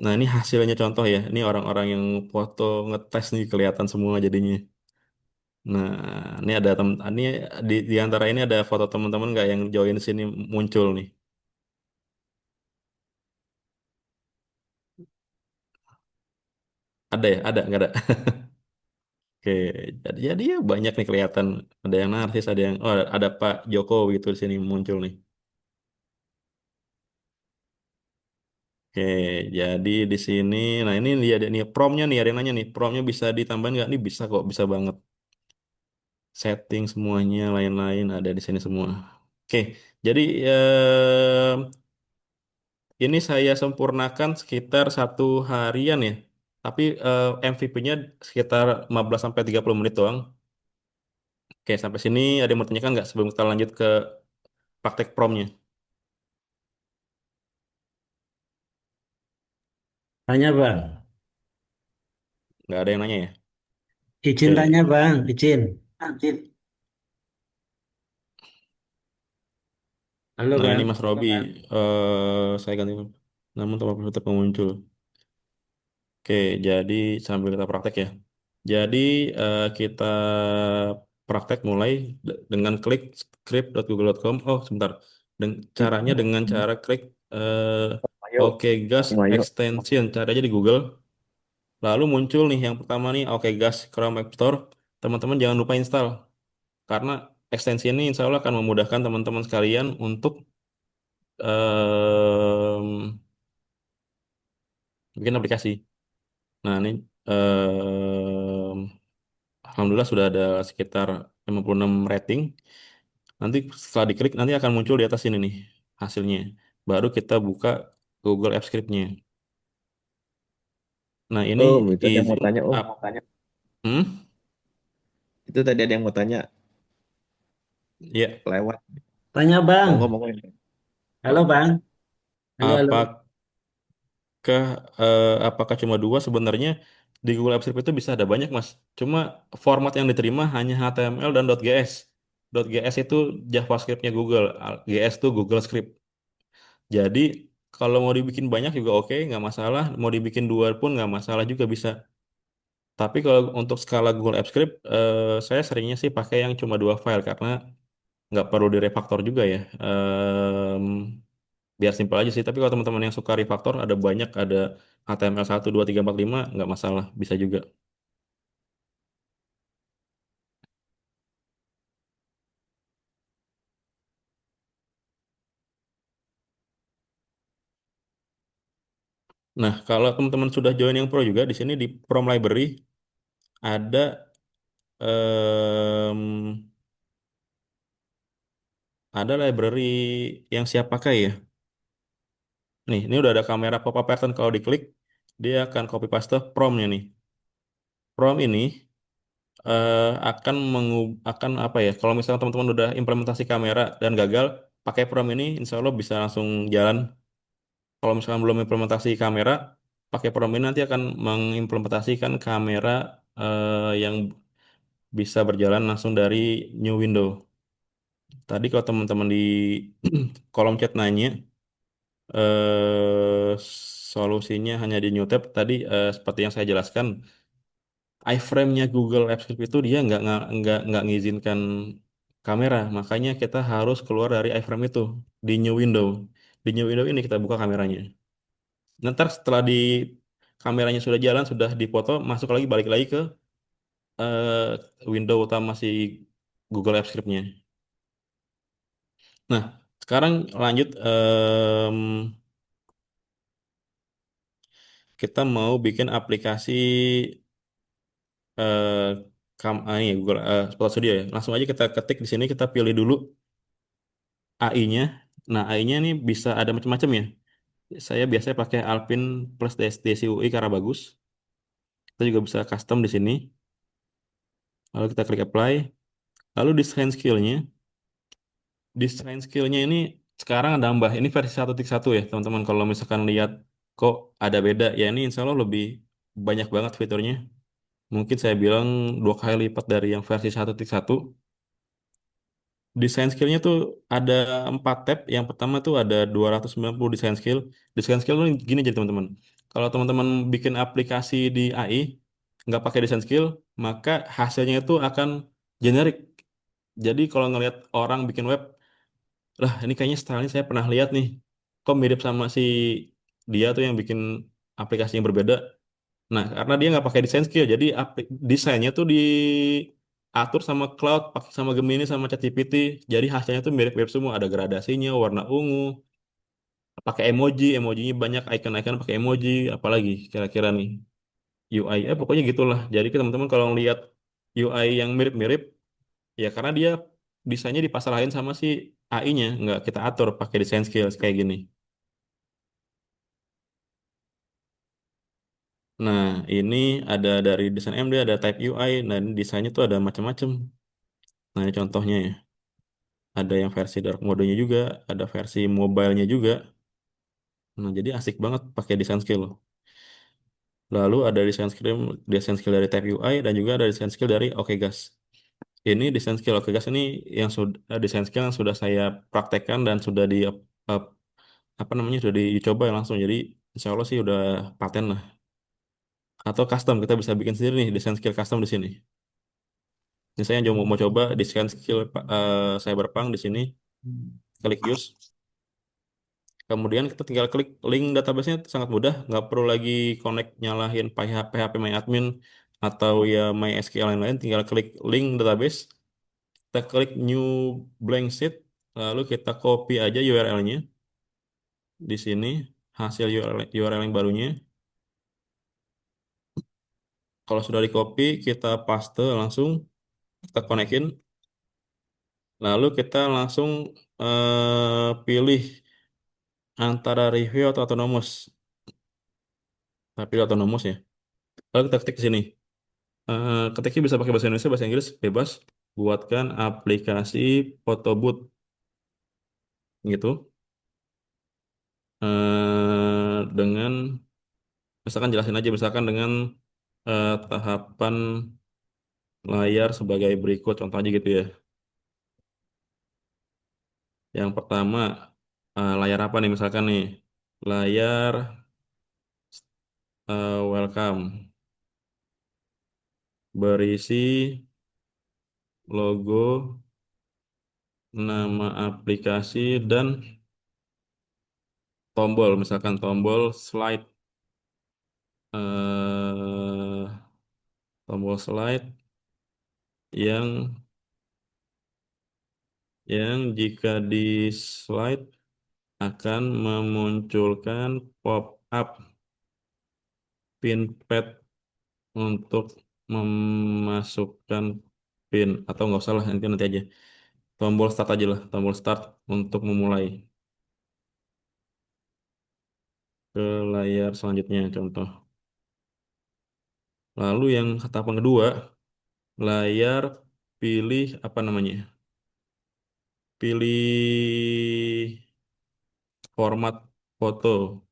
Nah, ini hasilnya contoh ya. Ini orang-orang yang foto ngetes nih kelihatan semua jadinya. Nah, ini ada ini di antara ini ada foto teman-teman nggak yang join sini muncul nih. Ada ya? Ada nggak ada? Oke, jadi ya banyak nih kelihatan. Ada yang narsis, ada yang ada Pak Joko gitu di sini muncul nih. Oke, jadi di sini, nah ini dia ada nih promnya nih, ada yang nanya nih, promnya bisa ditambahin nggak? Ini bisa kok, bisa banget. Setting semuanya, lain-lain ada di sini semua. Oke, jadi ini saya sempurnakan sekitar 1 harian ya. Tapi MVP-nya sekitar 15 sampai 30 menit doang. Oke, sampai sini ada yang mau tanyakan nggak sebelum kita lanjut ke praktek promnya? Tanya Bang, Nggak ada yang nanya ya? izin tanya Oke, Bang, izin. Anjir. Halo nah ini Bang. Mas Robi, saya ganti namun tanpa filter penguncul. Oke, jadi sambil kita praktek ya. Jadi kita praktek mulai dengan klik script.google.com. Oh, sebentar. Caranya dengan cara klik Ayo, OK Gas ayo. Extension. Caranya di Google. Lalu muncul nih yang pertama nih OK Gas Chrome App Store. Teman-teman jangan lupa install karena ekstensi ini insya Allah akan memudahkan teman-teman sekalian untuk bikin aplikasi. Nah, ini alhamdulillah sudah ada sekitar 56 rating. Nanti setelah diklik nanti akan muncul di atas ini nih hasilnya. Baru kita buka Google Apps Script-nya. Nah, ini Itu ada yang mau izin tanya, up. Hmm? Itu tadi ada yang mau tanya, Ya, lewat. Tanya Bang. Monggo, monggo. Halo Bang. Halo, halo. apakah apakah cuma dua? Sebenarnya di Google Apps Script itu bisa ada banyak, Mas. Cuma format yang diterima hanya HTML dan .gs. .gs itu JavaScript-nya Google. GS itu Google Script. Jadi kalau mau dibikin banyak juga oke, nggak masalah. Mau dibikin dua pun nggak masalah juga bisa. Tapi kalau untuk skala Google Apps Script, saya seringnya sih pakai yang cuma 2 file karena nggak perlu direfaktor juga ya. Biar simpel aja sih. Tapi kalau teman-teman yang suka refaktor, ada banyak, ada HTML 1, 2, 3, 4, 5, nggak masalah, bisa juga. Nah, kalau teman-teman sudah join yang pro juga, di sini di Prom Library ada em, ada library yang siap pakai ya. Nih, ini udah ada kamera pop-up pattern. Kalau diklik, dia akan copy paste promnya nih. Prom ini akan apa ya? Kalau misalnya teman-teman udah implementasi kamera dan gagal, pakai prom ini, insya Allah bisa langsung jalan. Kalau misalkan belum implementasi kamera, pakai prom ini nanti akan mengimplementasikan kamera yang bisa berjalan langsung dari new window. Tadi kalau teman-teman di kolom chat nanya, solusinya hanya di new tab. Tadi seperti yang saya jelaskan, iframe-nya Google Apps Script itu dia nggak ngizinkan kamera, makanya kita harus keluar dari iframe itu di new window. Di new window ini kita buka kameranya. Nanti setelah di kameranya sudah jalan, sudah dipoto, masuk lagi balik lagi ke eh, window utama si Google Apps Script-nya. Nah, sekarang lanjut kita mau bikin aplikasi eh ini ya, Google Spot Studio ya. Langsung aja kita ketik di sini, kita pilih dulu AI-nya. Nah, AI-nya ini bisa ada macam-macam ya. Saya biasanya pakai Alpine plus DSUI karena bagus. Kita juga bisa custom di sini. Lalu kita klik apply. Lalu design skill-nya. Design skill-nya ini sekarang ada nambah. Ini versi 1.1 ya, teman-teman. Kalau misalkan lihat kok ada beda, ya ini insya Allah lebih banyak banget fiturnya. Mungkin saya bilang 2 kali lipat dari yang versi 1.1. Desain skillnya tuh ada 4 tab. Yang pertama tuh ada 290 desain skill. Desain skill tuh gini jadi teman-teman. Kalau teman-teman bikin aplikasi di AI, nggak pakai desain skill, maka hasilnya itu akan generik. Jadi kalau ngelihat orang bikin web, lah ini kayaknya stylenya saya pernah lihat nih. Kok mirip sama si dia tuh yang bikin aplikasi yang berbeda. Nah, karena dia nggak pakai desain skill, jadi desainnya tuh diatur sama Cloud, pakai sama Gemini, sama ChatGPT. Jadi hasilnya tuh mirip-mirip semua. Ada gradasinya, warna ungu, pakai emoji, emojinya banyak, icon-icon pakai emoji, apalagi kira-kira nih UI, pokoknya gitulah. Jadi teman-teman kalau ngelihat UI yang mirip-mirip, ya karena dia desainnya dipasrahin sama si AI-nya, nggak kita atur pakai design skills kayak gini. Nah, ini ada dari desain MD, ada type UI, dan desainnya tuh ada macam-macam. Nah, ini contohnya ya. Ada yang versi dark mode-nya juga, ada versi mobile-nya juga. Nah, jadi asik banget pakai desain skill. Lalu ada desain skill dari type UI, dan juga ada desain skill dari OKGas. Ini desain skill OKGas ini yang sudah desain skill yang sudah saya praktekkan dan sudah eh, apa namanya sudah dicoba langsung. Jadi insya Allah sih udah paten lah. Atau custom kita bisa bikin sendiri nih desain skill custom di sini. Misalnya mau coba desain skill Cyberpunk di sini, klik use. Kemudian kita tinggal klik link database-nya sangat mudah, nggak perlu lagi connect nyalahin PHP MyAdmin atau ya MySQL lain-lain, tinggal klik link database, kita klik new blank sheet, lalu kita copy aja URL-nya di sini, hasil URL yang barunya. Kalau sudah di copy, kita paste langsung, kita konekin, lalu kita langsung pilih antara review atau autonomous. Kita pilih autonomous ya. Lalu kita ketik di sini. Ketiknya bisa pakai bahasa Indonesia, bahasa Inggris, bebas. Buatkan aplikasi photo booth gitu. Dengan misalkan jelasin aja, misalkan dengan tahapan layar sebagai berikut, contoh aja gitu ya. Yang pertama, layar apa nih misalkan nih? Layar welcome, berisi logo, nama aplikasi, dan tombol, misalkan tombol slide, eh, tombol slide yang jika di slide akan memunculkan pop-up pin pad untuk memasukkan pin, atau nggak usah lah, nanti nanti aja tombol start aja lah, tombol start untuk memulai ke layar selanjutnya contoh. Lalu yang tahapan kedua, layar pilih apa namanya, pilih format foto.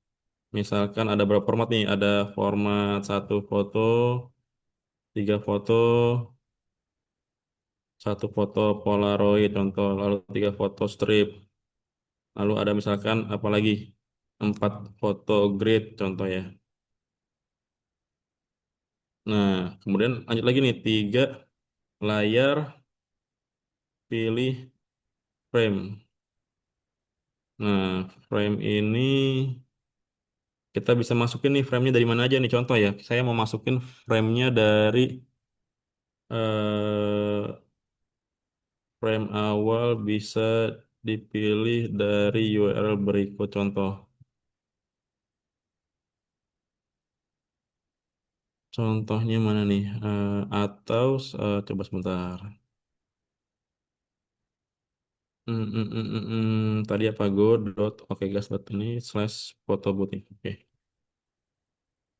Misalkan ada berapa format nih? Ada format satu foto, tiga foto, satu foto Polaroid contoh, lalu tiga foto strip, lalu ada misalkan apalagi empat foto grid contoh ya. Nah, kemudian lanjut lagi nih, tiga layar pilih frame. Nah, frame ini kita bisa masukin nih framenya dari mana aja nih, contoh ya. Saya mau masukin framenya dari eh, frame awal, bisa dipilih dari URL berikut contoh. Contohnya mana nih? Atau coba sebentar. Tadi apa go dot oke gas dot ini slash foto booting. Oke.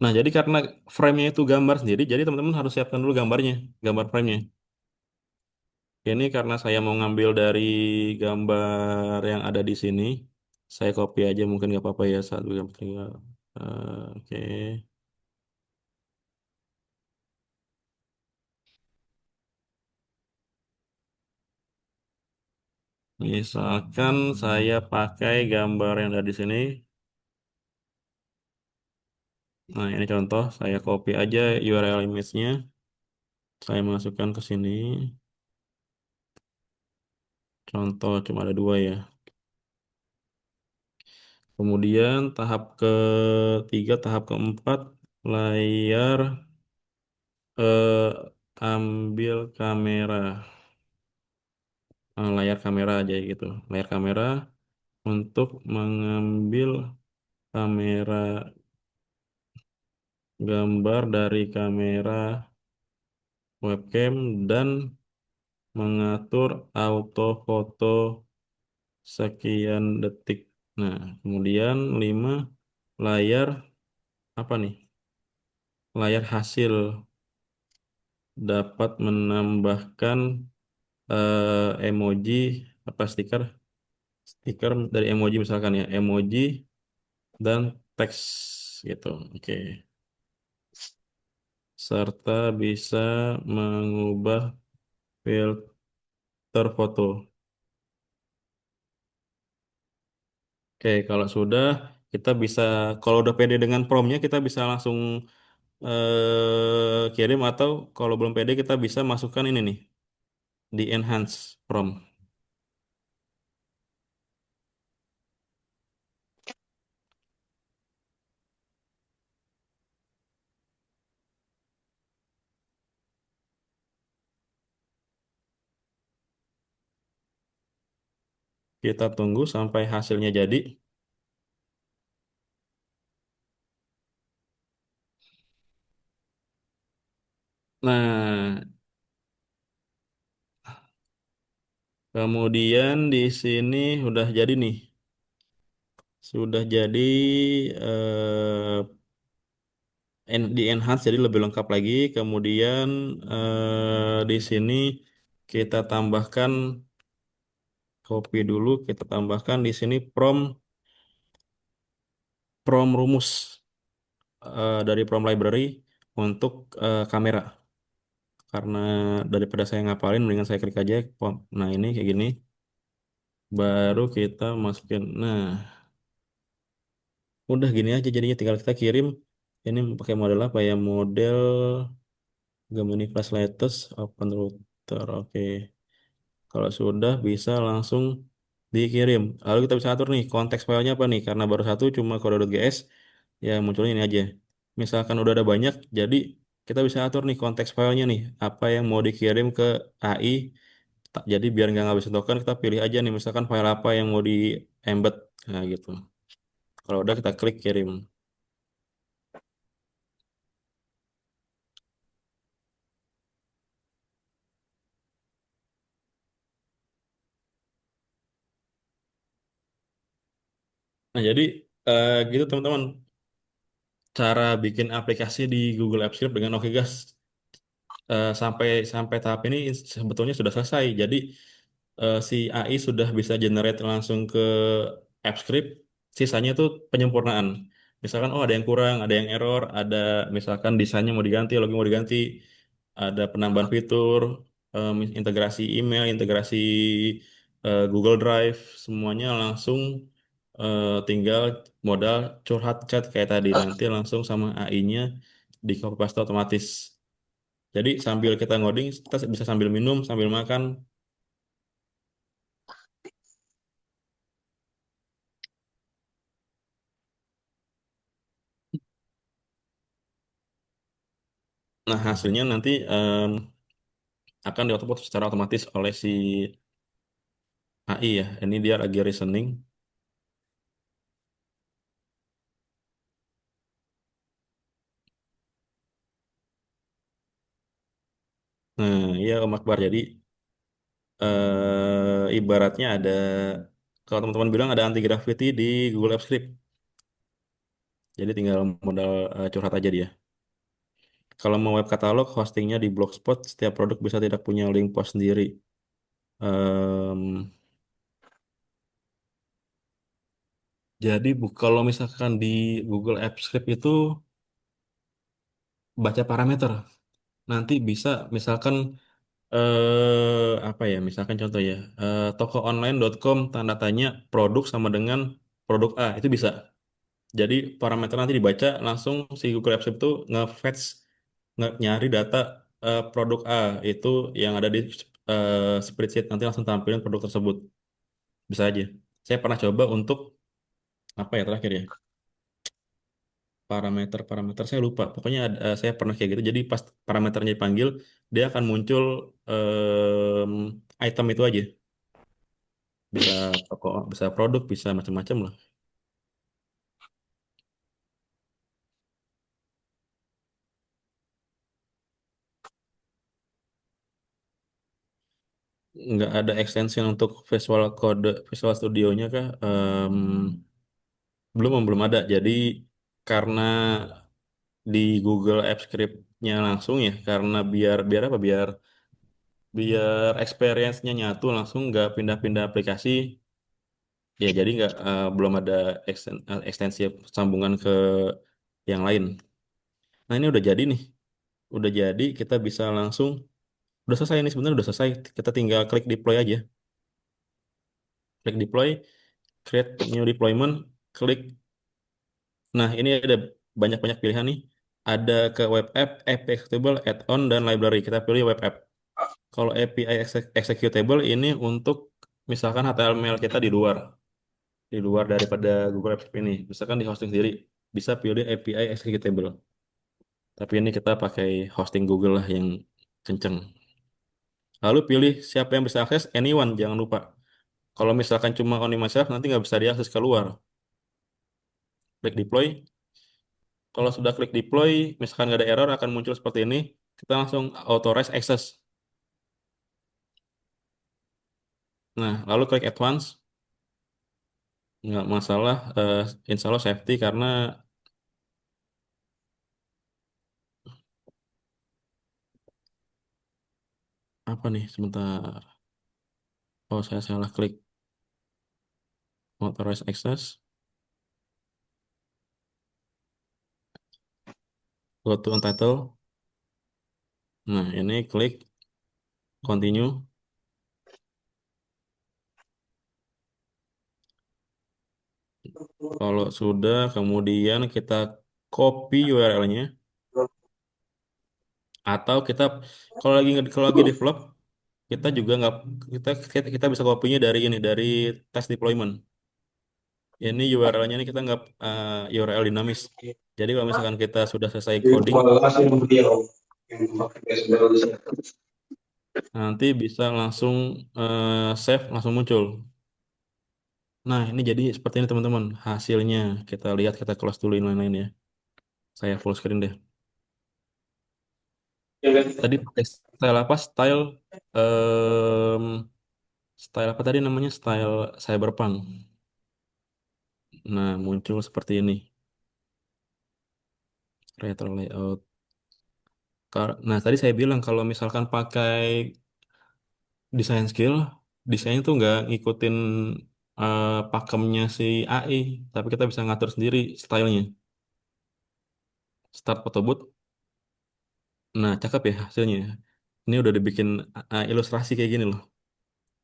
Nah, jadi karena frame-nya itu gambar sendiri, jadi teman-teman harus siapkan dulu gambarnya, gambar frame-nya. Ini karena saya mau ngambil dari gambar yang ada di sini, saya copy aja mungkin nggak apa-apa ya, satu gambar tinggal. Oke. Misalkan saya pakai gambar yang ada di sini. Nah, ini contoh, saya copy aja URL image-nya, saya masukkan ke sini. Contoh cuma ada dua ya. Kemudian tahap ketiga, tahap keempat, layar ambil kamera. Layar kamera aja gitu. Layar kamera. untuk mengambil kamera gambar dari kamera webcam dan mengatur autofoto sekian detik. Nah, kemudian 5 layar apa nih? Layar hasil dapat menambahkan emoji apa stiker dari emoji misalkan ya, emoji dan teks gitu. Oke. Serta bisa mengubah filter foto. Oke, kalau sudah kita bisa kalau udah pede dengan promnya kita bisa langsung kirim atau kalau belum pede kita bisa masukkan ini nih di enhance prom. Kita tunggu sampai hasilnya jadi. Nah, kemudian di sini udah jadi nih. Sudah jadi di enhance jadi lebih lengkap lagi. Kemudian di sini kita tambahkan copy dulu, kita tambahkan di sini prom rumus dari prom library untuk kamera. Karena daripada saya ngapalin, mendingan saya klik aja. Nah, ini kayak gini. Baru kita masukin. Nah, udah gini aja jadinya tinggal kita kirim. Ini pakai model apa ya? Model Gemini Flash Latest Open Router. Oke. Kalau sudah bisa langsung dikirim. Lalu kita bisa atur nih konteks filenya apa nih? Karena baru satu cuma kode.gs, ya munculnya ini aja. Misalkan udah ada banyak, jadi kita bisa atur nih konteks filenya nih. Apa yang mau dikirim ke AI. Jadi biar nggak ngabisin token, kita pilih aja nih. Misalkan file apa yang mau di embed. Nah gitu. Kalau udah kita klik kirim. Nah jadi gitu teman-teman. Cara bikin aplikasi di Google Apps Script dengan Oke Gas. Sampai sampai tahap ini sebetulnya sudah selesai. Jadi si AI sudah bisa generate langsung ke app script. Sisanya tuh penyempurnaan. Misalkan oh ada yang kurang, ada yang error, ada misalkan desainnya mau diganti, logo mau diganti, ada penambahan fitur, integrasi email, integrasi Google Drive, semuanya langsung tinggal modal curhat chat kayak tadi nanti langsung sama AI-nya di copy paste otomatis. Jadi sambil kita ngoding, kita bisa sambil minum, sambil makan. Nah, hasilnya nanti akan di-output secara otomatis oleh si AI ya. Ini dia lagi reasoning. Nah, iya Om Akbar. Jadi ibaratnya ada, kalau teman-teman bilang ada anti gravity di Google Apps Script. Jadi tinggal modal curhat aja dia. Kalau mau web katalog, hostingnya di Blogspot, setiap produk bisa tidak punya link post sendiri. Em, jadi kalau misalkan di Google Apps Script itu baca parameter, nanti bisa misalkan apa ya misalkan contoh ya tokoonline.com tanda tanya produk sama dengan produk A itu bisa. Jadi parameter nanti dibaca langsung si Google Apps itu nge-fetch nyari data produk A itu yang ada di spreadsheet nanti langsung tampilin produk tersebut. Bisa aja. Saya pernah coba untuk apa ya terakhir ya parameter saya lupa. Pokoknya saya pernah kayak gitu. Jadi pas parameternya dipanggil dia akan muncul item itu aja. Bisa toko, bisa produk, bisa macam-macam lah. Nggak ada extension untuk Visual Code, Visual Studio-nya kah? Belum ada. Jadi karena di Google Apps Script-nya langsung ya, karena biar biar apa? Biar experience-nya nyatu langsung, nggak pindah-pindah aplikasi. Ya jadi nggak belum ada ekstensi sambungan ke yang lain. Nah ini udah jadi nih, udah jadi kita bisa langsung, udah selesai ini sebenarnya udah selesai. Kita tinggal klik deploy aja, klik deploy, create new deployment, klik. Nah ini ada banyak-banyak pilihan nih. Ada ke web app, API executable, add-on, dan library. Kita pilih web app. Kalau API executable ini untuk misalkan HTML kita di luar daripada Google Apps ini. Misalkan di hosting sendiri, bisa pilih API executable. Tapi ini kita pakai hosting Google lah yang kenceng. Lalu pilih siapa yang bisa akses, anyone, jangan lupa. Kalau misalkan cuma only myself, nanti nggak bisa diakses keluar. Klik deploy. Kalau sudah klik deploy, misalkan nggak ada error, akan muncul seperti ini. Kita langsung authorize access. Nah, lalu klik advance. Nggak masalah, insya Allah safety karena apa nih, sebentar. Oh, saya salah klik authorize access. Go to untitled. Nah, ini klik continue. Kalau sudah, kemudian kita copy URL-nya, atau kita kalau lagi develop, kita juga nggak kita bisa kopinya dari ini, dari test deployment. Ini URL-nya ini kita nggak URL dinamis. Jadi kalau misalkan kita sudah selesai coding, nanti bisa langsung save, langsung muncul. Nah, ini jadi seperti ini teman-teman hasilnya. Kita lihat, kita close dulu ini lain-lain ya. Saya full screen deh. Tadi pakai style apa? Em, style apa tadi namanya? Style cyberpunk. Nah, muncul seperti ini. Retro layout. Nah, tadi saya bilang kalau misalkan pakai design skill, desainnya tuh nggak ngikutin pakemnya si AI, tapi kita bisa ngatur sendiri stylenya. Start photo booth. Nah, cakep ya hasilnya. Ini udah dibikin ilustrasi kayak gini loh.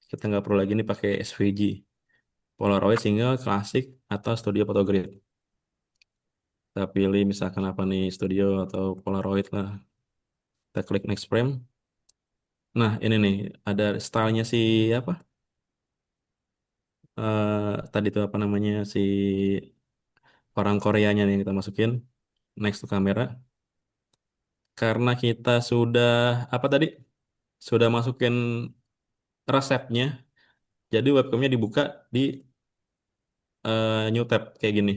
Kita nggak perlu lagi nih pakai SVG. Polaroid, single, klasik, atau studio photograph. Kita pilih misalkan apa nih, studio atau Polaroid lah. Kita klik next frame. Nah, ini nih ada stylenya si apa? Tadi itu apa namanya si orang Koreanya nih yang kita masukin. Next to kamera. Karena kita sudah apa tadi? Sudah masukin resepnya. Jadi webcamnya dibuka di new tab kayak gini.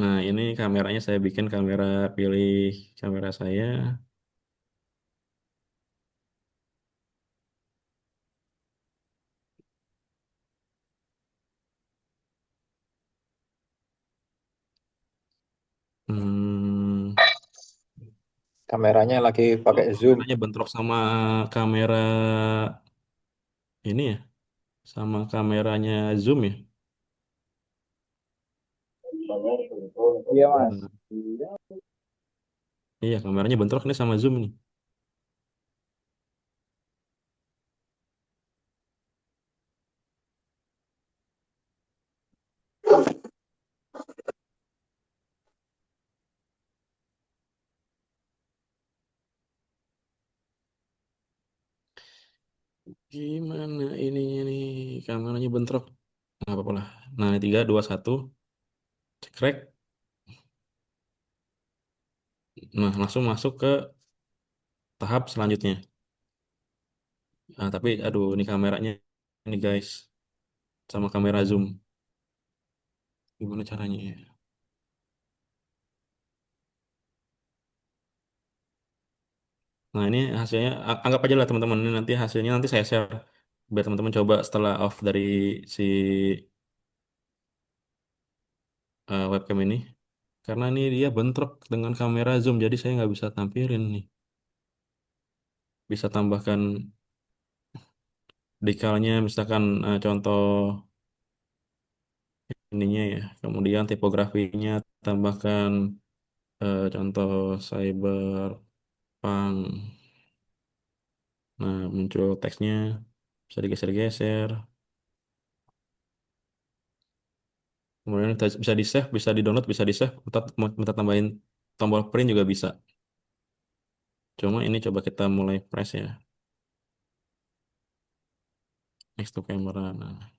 Nah, ini kameranya saya bikin kamera, pilih kamera saya. Hmm, Kameranya lagi pakai zoom. kameranya bentrok sama kamera ini ya, sama kameranya zoom ya. Iya mas. Nah, iya, kameranya bentrok nih sama zoom nih. Gimana ininya nih, kameranya bentrok. Nggak apa-apa lah. Nah, 3, 2, 1, cekrek. Nah, langsung masuk ke tahap selanjutnya. Nah, tapi aduh ini kameranya ini guys sama kamera zoom. Gimana caranya ya? Nah, ini hasilnya anggap aja lah teman-teman. Ini nanti hasilnya nanti saya share biar teman-teman coba setelah off dari si webcam ini. Karena ini dia bentrok dengan kamera zoom, jadi saya nggak bisa tampilin nih. Bisa tambahkan decalnya, misalkan contoh ininya ya. Kemudian tipografinya tambahkan contoh cyberpunk. Nah, muncul teksnya bisa digeser-geser. Kemudian bisa di-save, bisa di-download, bisa di-save. Minta tambahin tombol print juga bisa. Cuma ini coba kita mulai press ya. Next to camera. Nah,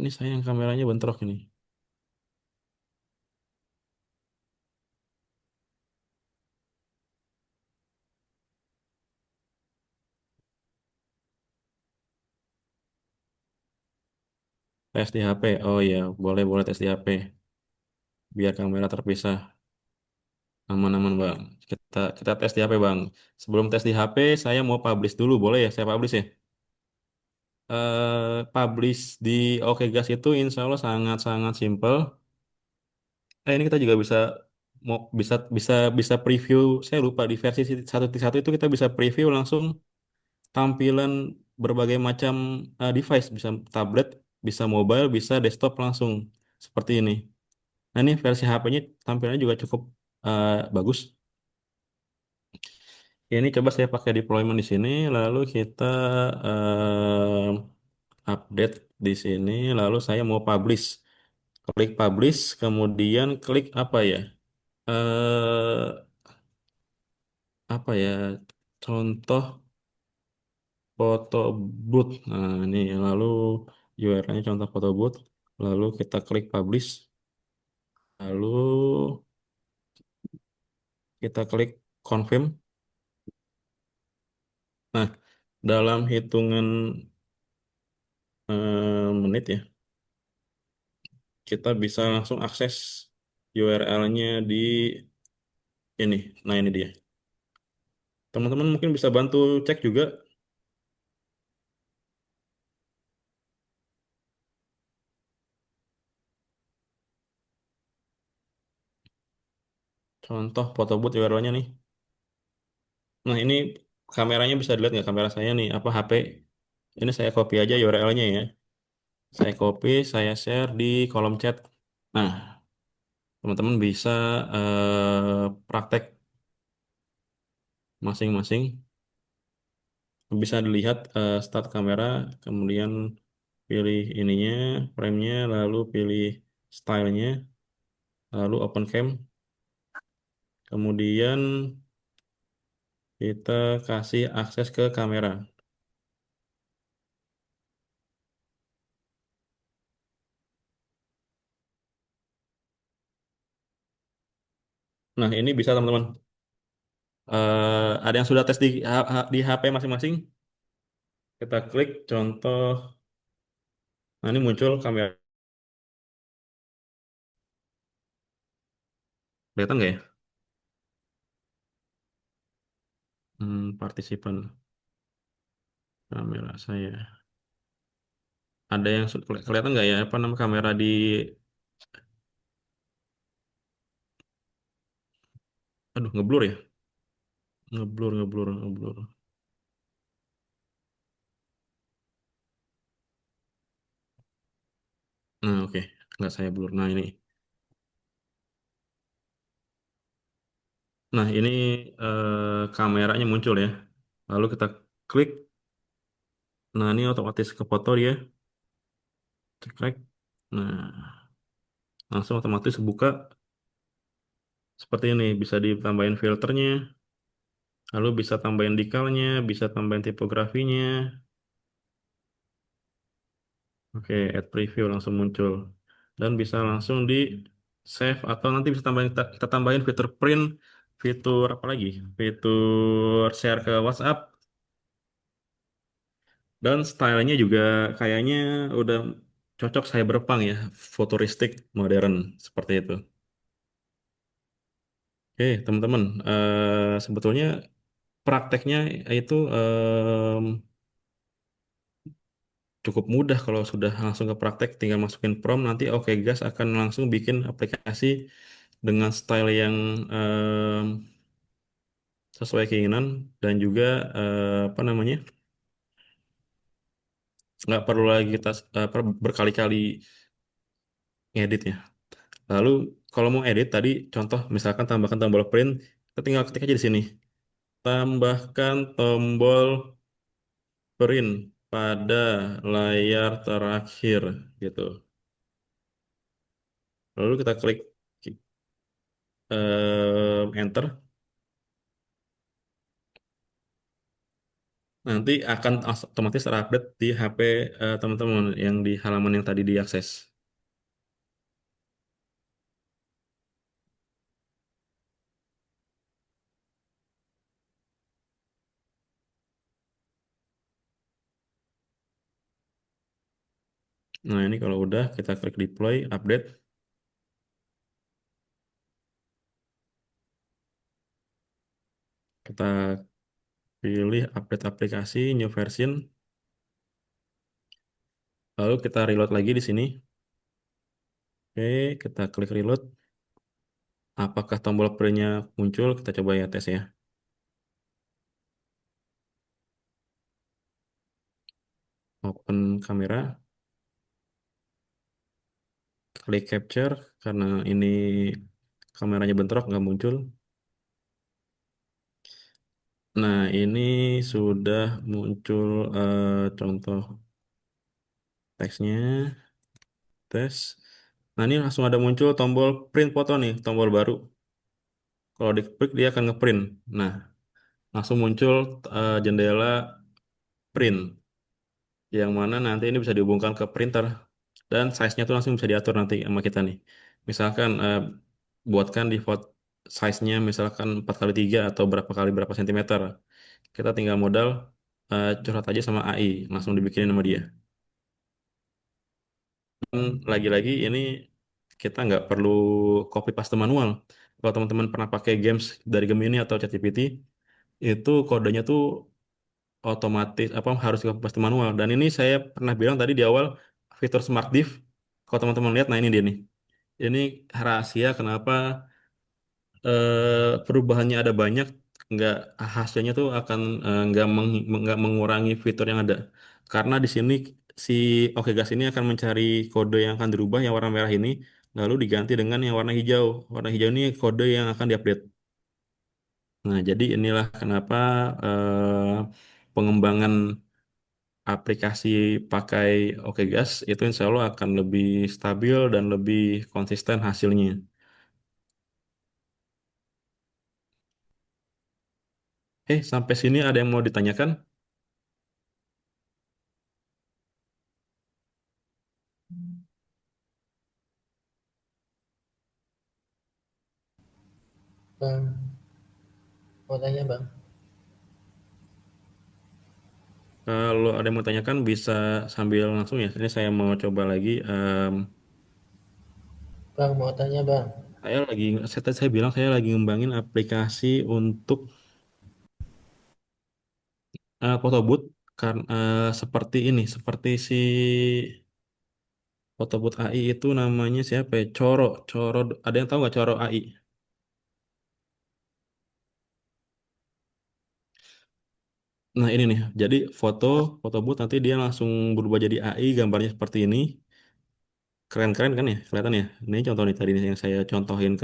ini sayang kameranya bentrok ini. Tes di HP. Oh iya, boleh boleh tes di HP. Biar kamera terpisah. Aman-aman Bang. Kita tes di HP Bang. Sebelum tes di HP, saya mau publish dulu. Boleh ya? Saya publish ya. Publish di Okegas itu insya Allah sangat-sangat simple. Ini kita juga bisa mau bisa bisa bisa preview. Saya lupa di versi 1.1 itu kita bisa preview langsung tampilan berbagai macam device, bisa tablet, bisa mobile, bisa desktop langsung seperti ini. Nah, ini versi HP-nya tampilannya juga cukup bagus. Ini coba saya pakai deployment di sini, lalu kita update di sini, lalu saya mau publish. Klik publish, kemudian klik apa ya? eh Apa ya? Contoh foto booth. Nah, ini lalu URL-nya contoh foto booth. Lalu kita klik publish. Lalu kita klik confirm. Nah, dalam hitungan menit ya, kita bisa langsung akses URL-nya di ini. Nah, ini dia. Teman-teman mungkin bisa bantu cek juga contoh foto booth URL-nya nih. Nah, ini kameranya bisa dilihat nggak kamera saya nih, apa HP. Ini saya copy aja URL-nya ya. Saya copy, saya share di kolom chat. Nah, teman-teman bisa praktek masing-masing. Bisa dilihat start kamera, kemudian pilih ininya, frame-nya, lalu pilih stylenya, lalu open cam, kemudian kita kasih akses ke kamera. Nah, ini bisa teman-teman. Ada yang sudah tes di HP masing-masing. Kita klik contoh. Nah, ini muncul kamera. Kelihatan nggak ya? Partisipan kamera saya. Ada yang kelihatan nggak ya? Apa nama kamera di... Aduh, ngeblur ya? Ngeblur, ngeblur, ngeblur. Nah, oke. Nggak saya blur. Nah, ini. Nah, ini kameranya muncul ya. Lalu kita klik. Nah, ini otomatis ke foto dia. Cekrek. Nah, langsung otomatis buka seperti ini. Bisa ditambahin filternya. Lalu bisa tambahin decalnya. Bisa tambahin tipografinya. Oke, add preview langsung muncul. Dan bisa langsung di save atau nanti bisa tambahin kita tambahin fitur print, fitur apa lagi? Fitur share ke WhatsApp. Dan stylenya juga kayaknya udah cocok cyberpunk ya, futuristik, modern seperti itu. Oke, teman-teman, sebetulnya prakteknya itu cukup mudah kalau sudah langsung ke praktek, tinggal masukin prompt, nanti Oke Gas akan langsung bikin aplikasi dengan style yang sesuai keinginan dan juga apa namanya, nggak perlu lagi kita berkali-kali ngedit ya. Lalu kalau mau edit tadi contoh misalkan tambahkan tombol print, kita tinggal ketik aja di sini. Tambahkan tombol print pada layar terakhir gitu. Lalu kita klik enter. Nanti akan otomatis terupdate di HP teman-teman yang di halaman yang tadi diakses. Nah, ini kalau udah kita klik deploy, update. Kita pilih update aplikasi, new version. Lalu kita reload lagi di sini. Oke, kita klik reload. Apakah tombol print-nya muncul? Kita coba ya tes ya. Open kamera, klik capture karena ini kameranya bentrok nggak muncul. Nah, ini sudah muncul contoh teksnya, tes. Nah, ini langsung ada muncul tombol print foto nih, tombol baru. Kalau diklik dia akan ngeprint. Nah, langsung muncul jendela print yang mana nanti ini bisa dihubungkan ke printer dan size-nya tuh langsung bisa diatur nanti sama kita nih. Misalkan buatkan default size-nya misalkan 4 kali 3 atau berapa kali berapa sentimeter. Kita tinggal modal curhat aja sama AI, langsung dibikinin sama dia. Dan lagi-lagi ini kita nggak perlu copy paste manual. Kalau teman-teman pernah pakai games dari Gemini atau ChatGPT, itu kodenya tuh otomatis apa harus copy paste manual. Dan ini saya pernah bilang tadi di awal fitur Smart Diff. Kalau teman-teman lihat, nah ini dia nih. Ini rahasia kenapa perubahannya ada banyak, nggak hasilnya tuh akan nggak mengurangi fitur yang ada. Karena di sini si Oke Gas ini akan mencari kode yang akan dirubah yang warna merah ini, lalu diganti dengan yang warna hijau. Warna hijau ini kode yang akan diupdate. Nah, jadi inilah kenapa pengembangan aplikasi pakai Oke Gas itu insya Allah akan lebih stabil dan lebih konsisten hasilnya. Sampai sini ada yang mau ditanyakan? Bang, mau tanya bang. Kalau ada yang mau tanyakan bisa sambil langsung ya. Ini saya mau coba lagi. Bang, mau tanya bang. Saya bilang saya lagi ngembangin aplikasi untuk foto booth karena seperti ini, seperti si foto booth AI itu namanya siapa ya? Coro, Coro. Ada yang tahu nggak Coro AI? Nah ini nih, jadi foto booth nanti dia langsung berubah jadi AI, gambarnya seperti ini. Keren-keren kan ya, kelihatan ya. Ini contoh nih tadi nih yang saya contohin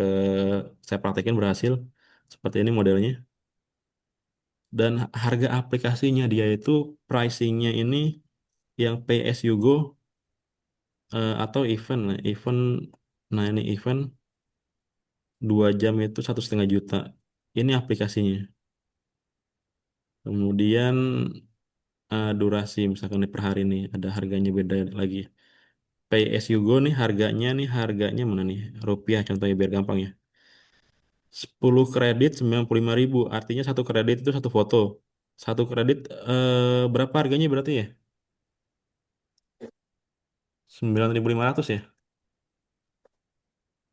saya praktekin berhasil. Seperti ini modelnya. Dan harga aplikasinya dia itu pricingnya ini yang pay as you go atau event. Nah ini event 2 jam itu 1,5 juta. Ini aplikasinya. Kemudian durasi misalkan nih per hari nih ada harganya beda lagi. Pay as you go nih harganya mana nih? Rupiah contohnya biar gampang ya. 10 kredit 95.000. Artinya satu kredit itu satu foto. Satu kredit berapa harganya berarti ya? 9.500 ya.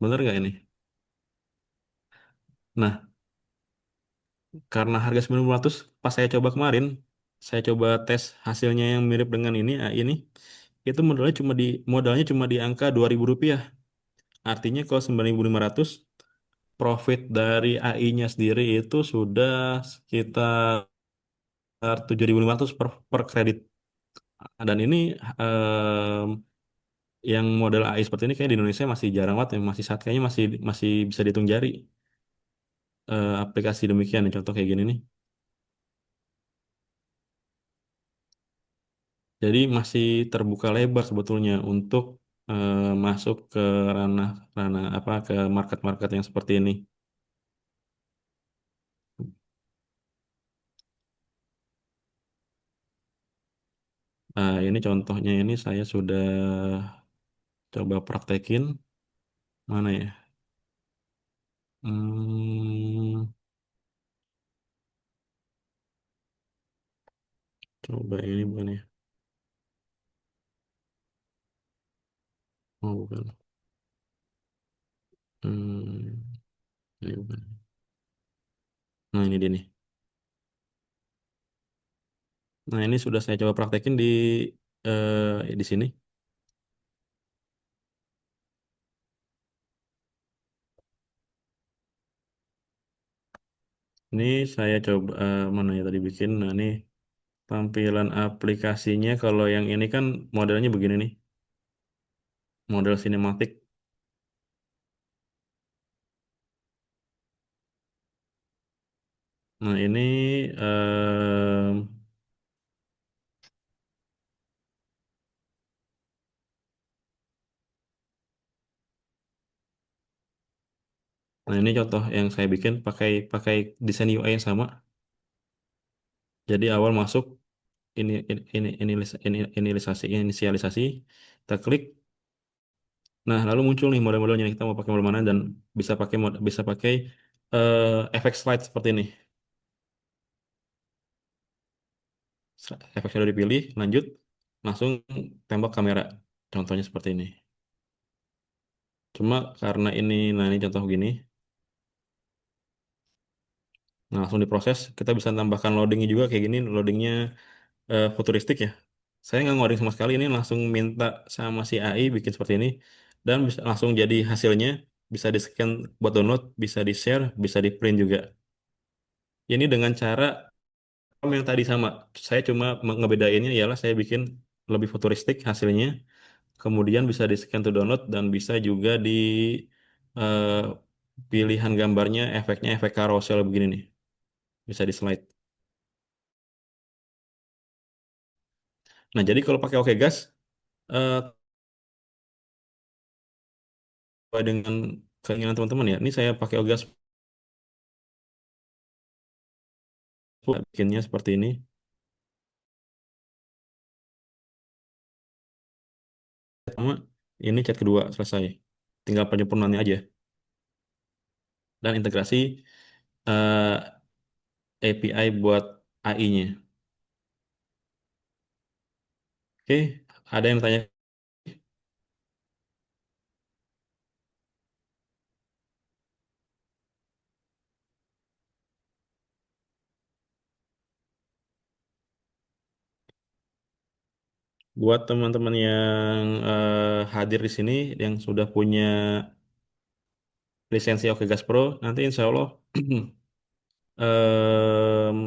Bener nggak ini? Nah, karena harga 9.500 pas saya coba kemarin, saya coba tes hasilnya yang mirip dengan ini, itu modalnya cuma di angka Rp2.000. Artinya kalau 9.500 profit dari AI-nya sendiri itu sudah sekitar 7.500 per kredit. Dan ini em, yang model AI seperti ini kayak di Indonesia masih jarang banget ya, kayaknya masih masih bisa dihitung jari aplikasi demikian nih, contoh kayak gini nih. Jadi masih terbuka lebar sebetulnya untuk masuk ke ranah ranah apa ke market-market yang seperti ini. Nah, ini contohnya ini saya sudah coba praktekin mana ya? Hmm, coba ini bukan ya? Oh, bukan. Hmm, ini bukan. Nah, ini dia nih. Nah, ini sudah saya coba praktekin di sini. Ini saya coba mana ya tadi bikin. Nah, ini tampilan aplikasinya kalau yang ini kan modelnya begini nih. Model sinematik. Nah, ini nah ini contoh yang saya bikin pakai pakai desain UI yang sama. Jadi awal masuk inisialisasi, kita klik. Nah, lalu muncul nih model-modelnya kita mau pakai model mana dan bisa pakai efek slide seperti ini. Efek sudah dipilih, lanjut langsung tembak kamera. Contohnya seperti ini. Cuma karena ini contoh gini, nah langsung diproses. Kita bisa tambahkan loadingnya juga kayak gini, loadingnya futuristik ya. Saya nggak ngoding sama sekali ini langsung minta sama si AI bikin seperti ini dan bisa langsung jadi hasilnya bisa di scan buat download, bisa di share, bisa di print juga. Ini dengan cara yang tadi sama. Saya cuma ngebedainnya ialah saya bikin lebih futuristik hasilnya, kemudian bisa di scan to download dan bisa juga di eh, pilihan gambarnya efeknya efek carousel begini nih, bisa di slide. Nah, jadi kalau pakai Oke Gas eh, sesuai dengan keinginan teman-teman ya. Ini saya pakai Ogas bikinnya seperti ini. Pertama, ini chat kedua selesai. Tinggal penyempurnaannya aja. Dan integrasi eh, API buat AI-nya. Oke, ada yang tanya buat teman-teman yang hadir di sini yang sudah punya lisensi Oke Gas Pro, nanti insya Allah em,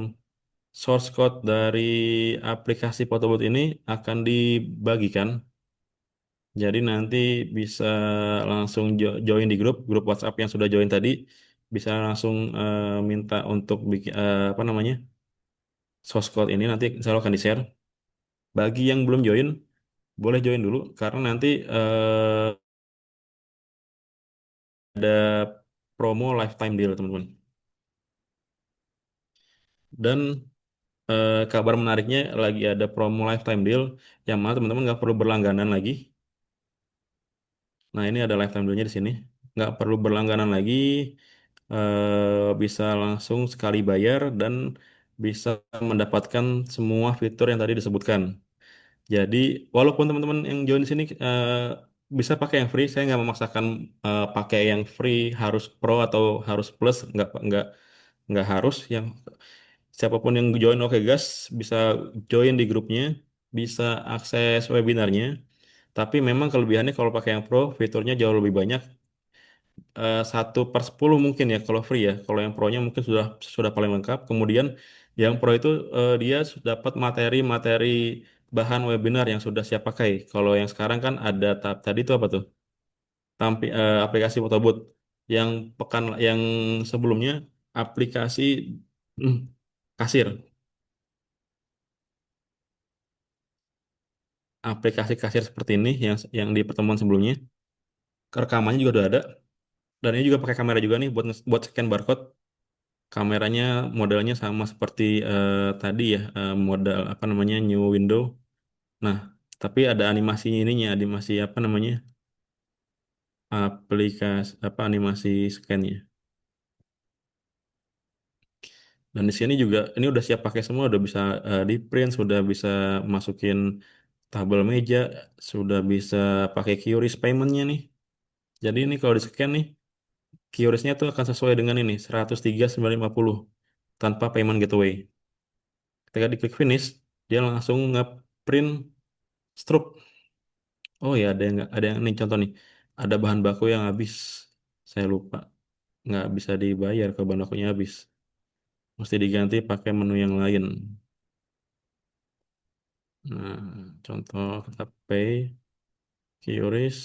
source code dari aplikasi Photobooth ini akan dibagikan. Jadi nanti bisa langsung join di grup WhatsApp yang sudah join tadi, bisa langsung minta untuk bikin apa namanya source code ini nanti insya Allah akan di-share. Bagi yang belum join, boleh join dulu karena nanti ada promo lifetime deal teman-teman. Dan kabar menariknya lagi ada promo lifetime deal yang mana teman-teman nggak perlu berlangganan lagi. Nah, ini ada lifetime deal-nya di sini. Nggak perlu berlangganan lagi, bisa langsung sekali bayar dan bisa mendapatkan semua fitur yang tadi disebutkan. Jadi walaupun teman-teman yang join di sini bisa pakai yang free, saya nggak memaksakan pakai yang free harus pro atau harus plus, nggak harus. Yang siapapun yang join Oke Gas bisa join di grupnya, bisa akses webinarnya. Tapi memang kelebihannya kalau pakai yang pro, fiturnya jauh lebih banyak. 1/10 mungkin ya kalau free ya. Kalau yang pro-nya mungkin sudah paling lengkap. Kemudian yang pro itu dia sudah dapat materi-materi bahan webinar yang sudah siap pakai. Kalau yang sekarang kan ada tahap tadi itu apa tuh? Aplikasi Photobooth. Yang sebelumnya aplikasi hmm, kasir. Aplikasi kasir seperti ini yang di pertemuan sebelumnya. Rekamannya juga udah ada. Dan ini juga pakai kamera juga nih buat scan barcode. Kameranya modelnya sama seperti tadi ya, model apa namanya New Window. Nah, tapi ada animasinya ininya, animasi apa namanya? Aplikasi apa animasi scan-nya. Dan di sini juga ini udah siap pakai semua, udah bisa di print, sudah bisa masukin tabel meja, sudah bisa pakai QRIS payment-nya nih. Jadi ini kalau di scan nih, QRIS-nya tuh akan sesuai dengan ini 103.950 tanpa payment gateway. Ketika diklik finish, dia langsung nge-print struk. Oh ya, ada yang nih contoh nih. Ada bahan baku yang habis. Saya lupa. Nggak bisa dibayar kalau bahan bakunya habis. Mesti diganti pakai menu yang lain. Nah, contoh kita pay, QRIS,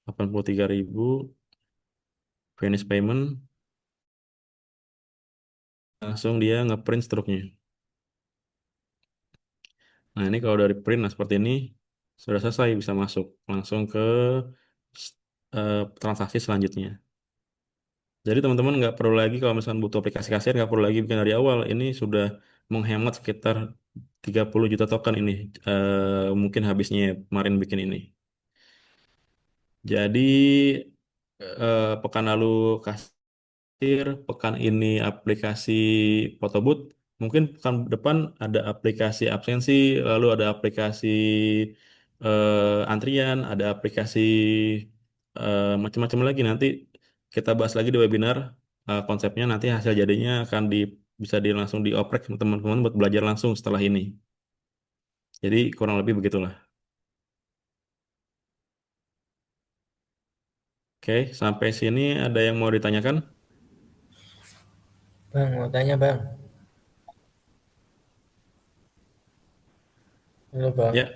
83.000, finish payment, langsung dia nge-print struknya. Nah, ini kalau dari print, nah seperti ini, sudah selesai, bisa masuk. Langsung ke transaksi selanjutnya. Jadi teman-teman nggak perlu lagi kalau misalkan butuh aplikasi kasir nggak perlu lagi bikin dari awal. Ini sudah menghemat sekitar 30 juta token ini. Mungkin habisnya kemarin bikin ini. Jadi pekan lalu kasir, pekan ini aplikasi photobooth. Mungkin pekan depan ada aplikasi absensi, lalu ada aplikasi antrian, ada aplikasi macam-macam lagi. Nanti kita bahas lagi di webinar konsepnya. Nanti hasil jadinya akan bisa langsung dioprek sama teman-teman buat belajar langsung setelah ini. Jadi kurang lebih begitulah. Oke, sampai sini ada yang mau ditanyakan? Bang, mau tanya bang. Halo bang. Ya,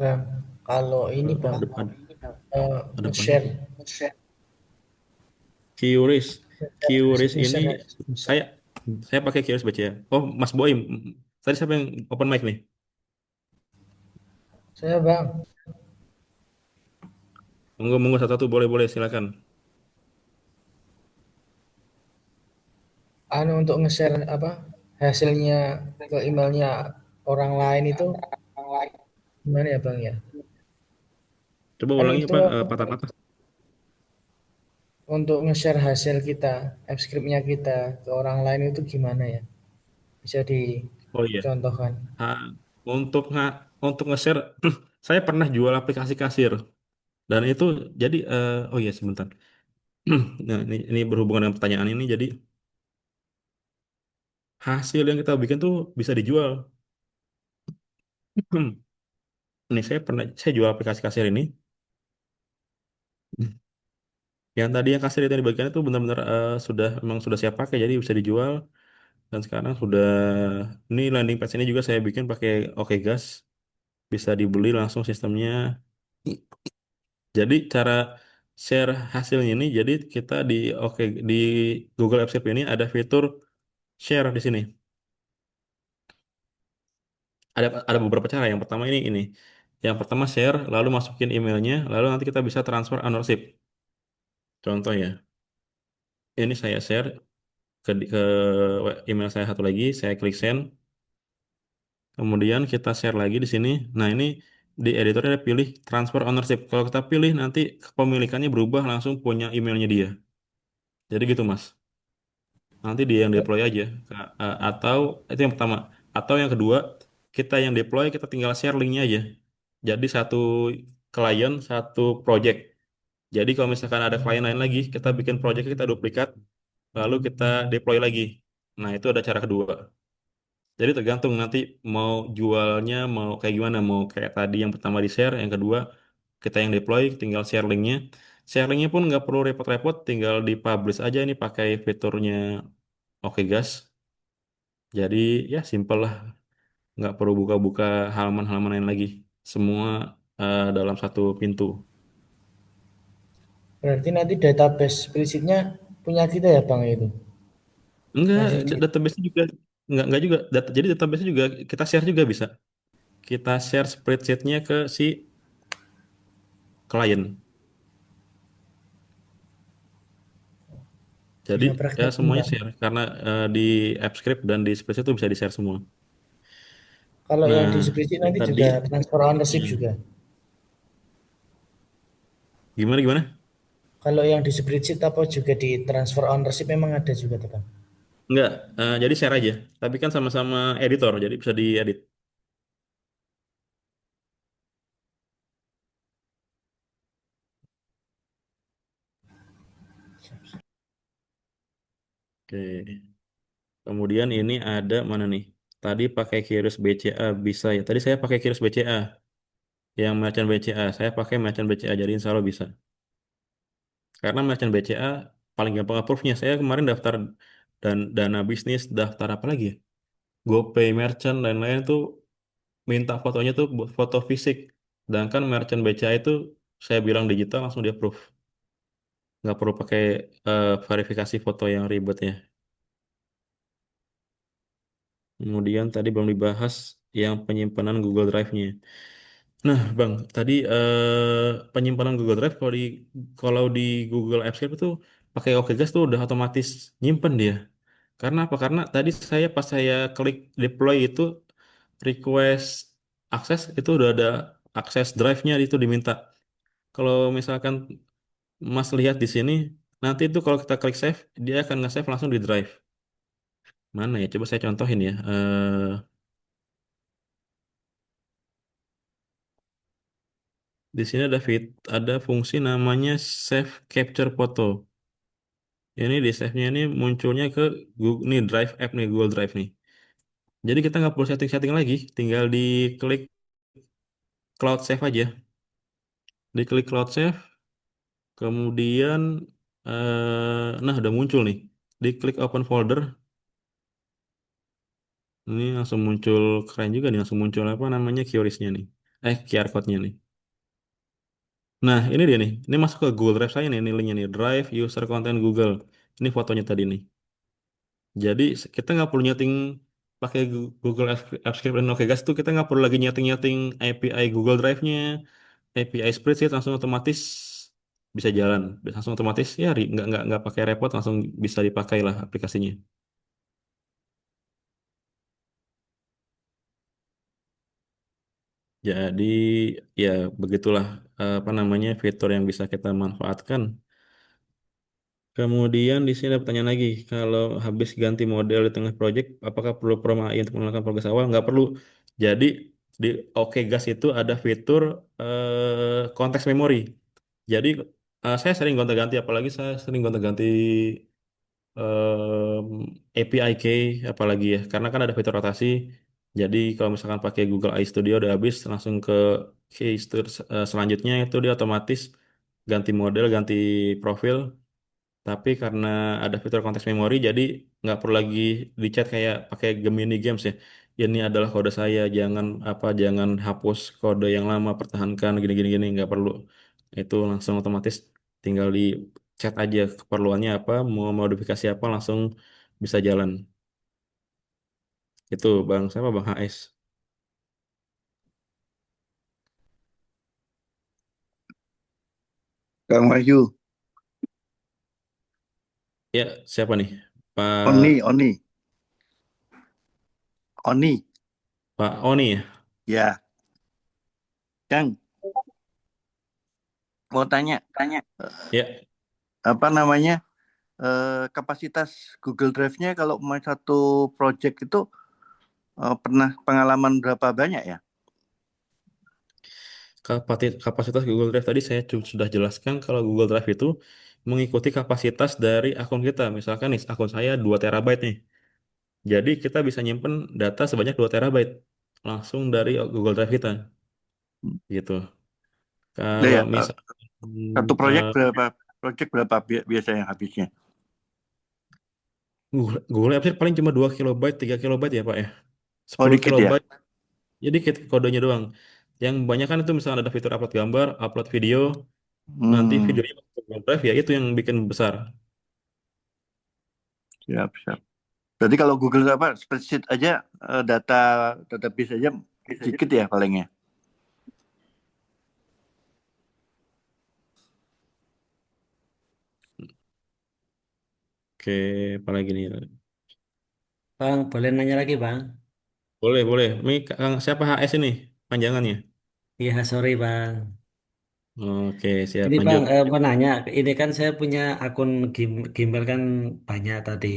Bang, kalau ini bang, ada, ada apa nih? nge-share, QRIS. QRIS ini nge-share, saya saya pakai QRIS baca ya. Oh, Mas Boim. Tadi siapa yang open mic nih? saya bang, Monggo monggo satu-satu boleh boleh silakan. untuk nge-share apa hasilnya ke emailnya orang lain itu gimana ya bang ya? Coba Kan ulangi itu Pak patah-patah. untuk nge-share hasil kita, abscript-nya kita ke orang lain itu gimana ya? Bisa Oh iya. dicontohkan. Ah, untuk untuk nge-share saya pernah jual aplikasi kasir dan itu jadi oh iya sebentar. Nah, ini berhubungan dengan pertanyaan ini jadi hasil yang kita bikin tuh bisa dijual. Ini saya jual aplikasi kasir ini. Yang tadi yang kasir itu yang dibagikan itu benar-benar memang sudah siap pakai jadi bisa dijual dan sekarang sudah ini landing page ini juga saya bikin pakai Oke Gas bisa dibeli langsung sistemnya. Jadi cara share hasilnya ini jadi kita di Google Apps Script ini ada fitur share di sini. Ada beberapa cara. Yang pertama ini. Yang pertama share lalu masukin emailnya lalu nanti kita bisa transfer ownership. Contoh ya. Ini saya share ke email saya satu lagi, saya klik send. Kemudian kita share lagi di sini. Nah, ini di editornya ada pilih transfer ownership. Kalau kita pilih nanti kepemilikannya berubah langsung punya emailnya dia. Jadi gitu, Mas. nanti dia yang deploy aja. Atau itu yang pertama. Atau yang kedua, kita yang deploy, kita tinggal share linknya aja. Jadi satu klien, satu project. Jadi kalau misalkan ada klien lain lagi, kita bikin project, kita duplikat, lalu kita deploy lagi. Nah, itu ada cara kedua. Jadi tergantung nanti mau jualnya mau kayak gimana, mau kayak tadi yang pertama di share, yang kedua kita yang deploy, tinggal share linknya. Share linknya pun nggak perlu repot-repot, tinggal dipublish aja ini pakai fiturnya Oke Gas. Jadi ya simple lah, nggak perlu buka-buka halaman-halaman lain lagi. Semua dalam satu pintu. Berarti nanti database spreadsheet-nya punya kita ya Bang itu. Enggak, Yang sendiri. database juga enggak juga. Jadi database juga kita share juga bisa. Kita share spreadsheet-nya ke si klien. Jadi Bisa ya praktekin semuanya Bang. share karena di AppScript dan di Spreadsheet itu bisa di-share semua. Kalau yang di Nah, spreadsheet itu nanti tadi juga transfer ownership hmm, juga. gimana gimana? Kalau yang di spreadsheet apa juga di transfer ownership memang ada juga tuh Bang. Enggak, jadi share aja. Tapi kan sama-sama editor, jadi bisa diedit. Oke. Kemudian ini ada mana nih? Tadi pakai Keras BCA bisa ya. Tadi saya pakai Keras BCA, yang merchant BCA. Saya pakai merchant BCA, jadi insya Allah bisa. Karena merchant BCA paling gampang approve-nya. Saya kemarin daftar dan dana bisnis, daftar apa lagi ya? GoPay Merchant lain-lain tuh minta fotonya tuh foto fisik. Sedangkan merchant BCA itu saya bilang digital langsung dia approve. Nggak perlu pakai verifikasi foto yang ribet ya. Kemudian tadi belum dibahas yang penyimpanan Google Drive-nya. Nah, Bang, tadi penyimpanan Google Drive kalau di Google Apps itu pakai OKGas tuh udah otomatis nyimpen dia. Karena apa? Karena tadi pas saya klik deploy itu request akses itu udah ada akses drive-nya itu diminta. Kalau misalkan Mas lihat di sini, nanti itu kalau kita klik save, dia akan nge-save langsung di drive. Mana ya? Coba saya contohin ya. Di sini ada fungsi namanya save capture photo. Ini di save-nya ini munculnya ke Google nih Drive app nih Google Drive nih. Jadi kita nggak perlu setting-setting lagi, tinggal diklik cloud save aja. Diklik cloud save, kemudian nah udah muncul nih. Diklik open folder, ini langsung muncul keren juga nih, langsung muncul apa namanya QRIS-nya nih. QR code-nya nih. Nah, ini dia nih. Ini masuk ke Google Drive saya nih, ini linknya nih. Drive user content Google. Ini fotonya tadi nih. Jadi kita nggak perlu nyeting pakai Google Apps Script dan Oke Gas tuh kita nggak perlu lagi nyeting-nyeting API Google Drive-nya, API Spreadsheet langsung otomatis bisa jalan, langsung otomatis ya nggak pakai repot langsung bisa dipakai lah aplikasinya. Jadi ya begitulah apa namanya fitur yang bisa kita manfaatkan. Kemudian di sini ada pertanyaan lagi, kalau habis ganti model di tengah project, apakah perlu perma untuk mengulangi progres awal? Nggak perlu. Jadi di Oke Gas itu ada fitur konteks memori. Jadi saya sering gonta-ganti, apalagi saya sering gonta-ganti API key, apalagi ya, karena kan ada fitur rotasi. Jadi kalau misalkan pakai Google AI Studio udah habis, langsung ke selanjutnya itu dia otomatis ganti model, ganti profil. Tapi karena ada fitur konteks memori, jadi nggak perlu lagi di chat kayak pakai Gemini Games ya. Ini adalah kode saya, jangan hapus kode yang lama, pertahankan gini nggak perlu. Itu langsung otomatis tinggal di chat aja keperluannya apa, mau modifikasi apa langsung bisa jalan. Itu Bang, siapa Bang HS? Kang Wahyu, Ya, siapa nih? Oni, Pak Oni, Oni, Pak Oni ya? ya, Kang, mau tanya, Ya, apa namanya? kapasitas Google Drive-nya kalau mau satu project itu pernah pengalaman berapa banyak ya? Kapasitas Google Drive tadi saya sudah jelaskan kalau Google Drive itu mengikuti kapasitas dari akun kita. Misalkan nih akun saya 2 terabyte nih. Jadi kita bisa nyimpen data sebanyak 2 terabyte langsung dari Google Drive kita gitu. Nah, Kalau ya, misal satu project berapa biasanya habisnya? Google Apps paling cuma 2 kilobyte, 3 kilobyte ya Pak ya. Oh, 10 dikit ya? kilobyte. Jadi kodenya doang. Yang banyak kan itu misalnya ada fitur upload gambar, upload video, nanti Hmm, videonya masuk ke Google Drive ya itu yang bikin besar. siap, siap. Berarti kalau Google apa spreadsheet aja database aja sedikit ya palingnya. Oke, apalagi nih? Bang, boleh nanya lagi, Bang? Boleh, boleh. Ini siapa HS ini? Panjangannya. Iya, sorry, Bang. Oke, siap Ini Bang, lanjut. mau nanya, ini kan saya punya akun Gmail kan banyak tadi.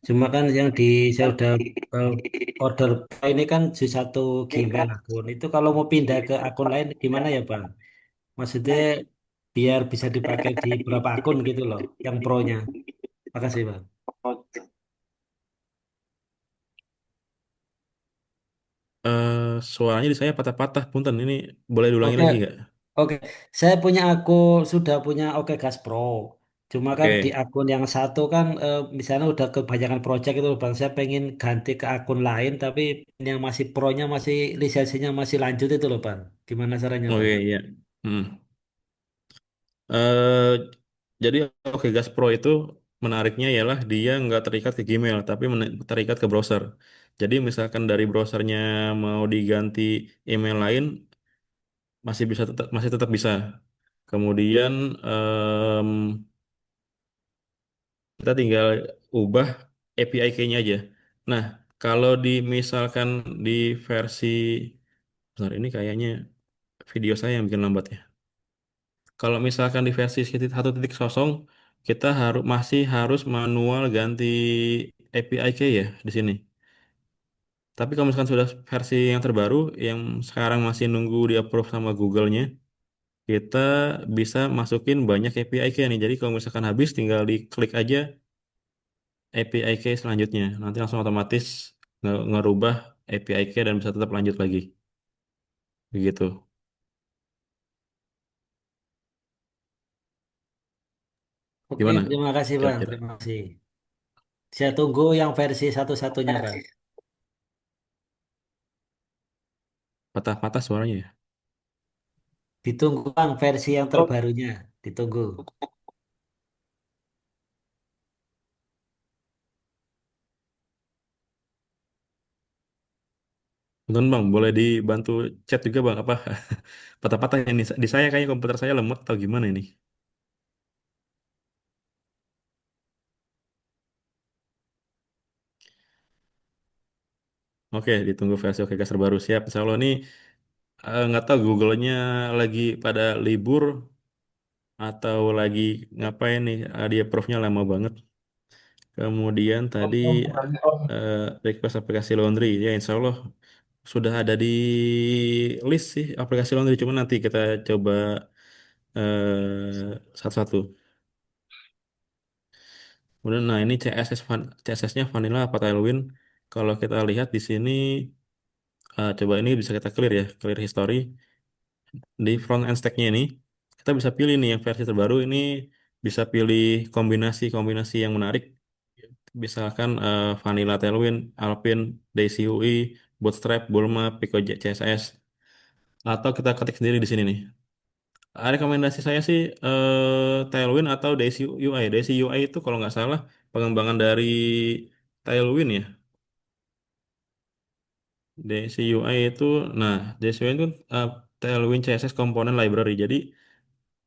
Cuma kan yang saya udah eh, order ini kan di satu Gmail akun. Itu kalau mau pindah ke akun lain gimana ya Bang? Maksudnya biar bisa dipakai di beberapa akun gitu loh, yang pro-nya. Makasih Bang. Suaranya di saya patah-patah, punten. Ini boleh diulangi Oke, lagi nggak? oke. Saya sudah punya Oke Gas Pro. Cuma kan di Oke. akun yang satu kan misalnya udah kebanyakan project itu Bang. Saya pengen ganti ke akun lain tapi yang masih pro-nya masih lisensinya masih lanjut itu loh Bang. Gimana caranya Bang? Oke, iya. Hmm. Eh, jadi Oke Gas Pro itu menariknya ialah dia nggak terikat ke Gmail, tapi terikat ke browser. Jadi misalkan dari browsernya mau diganti email lain, masih tetap bisa. Kemudian kita tinggal ubah API key-nya aja. Nah, kalau misalkan di versi, bentar ini kayaknya video saya yang bikin lambat ya. Kalau misalkan di versi 1.0, kita masih harus manual ganti API key ya di sini. Tapi kalau misalkan sudah versi yang terbaru, yang sekarang masih nunggu di approve sama Google-nya, kita bisa masukin banyak API key nih. Jadi kalau misalkan habis, tinggal diklik aja API key selanjutnya. Nanti langsung otomatis ngerubah API key dan bisa tetap lanjut lagi. Begitu. Oke, Gimana? terima kasih Bang. Kira-kira Terima kasih. Saya tunggu yang versi satu-satunya Bang. patah-patah suaranya ya? Ditunggu Bang versi yang terbarunya. Ditunggu. Betul Bang, boleh dibantu chat juga Bang. Apa patah-patah yang di saya kayaknya komputer saya lemot atau gimana ini? Oke, ditunggu versi OKCast terbaru siap. Insya Allah ini nggak tahu Google-nya lagi pada libur atau lagi ngapain nih? Dia approve-nya lama banget. Kemudian tadi eh, request aplikasi laundry ya Insya Allah sudah ada di list sih aplikasi laundry. Cuma nanti kita coba satu-satu. Kemudian nah ini CSS-nya vanilla apa Tailwind? Kalau kita lihat di sini coba ini bisa kita clear ya, clear history di front end stack-nya ini. Kita bisa pilih nih yang versi terbaru ini bisa pilih kombinasi-kombinasi yang menarik. Misalkan Vanilla Tailwind, Alpine, Daisy UI, Bootstrap, Bulma, Pico CSS. Atau kita ketik sendiri di sini nih. Rekomendasi saya sih Tailwind atau Daisy UI. Daisy UI itu kalau nggak salah pengembangan dari Tailwind ya. Daisy UI itu, nah Daisy UI itu Tailwind CSS Component Library. Jadi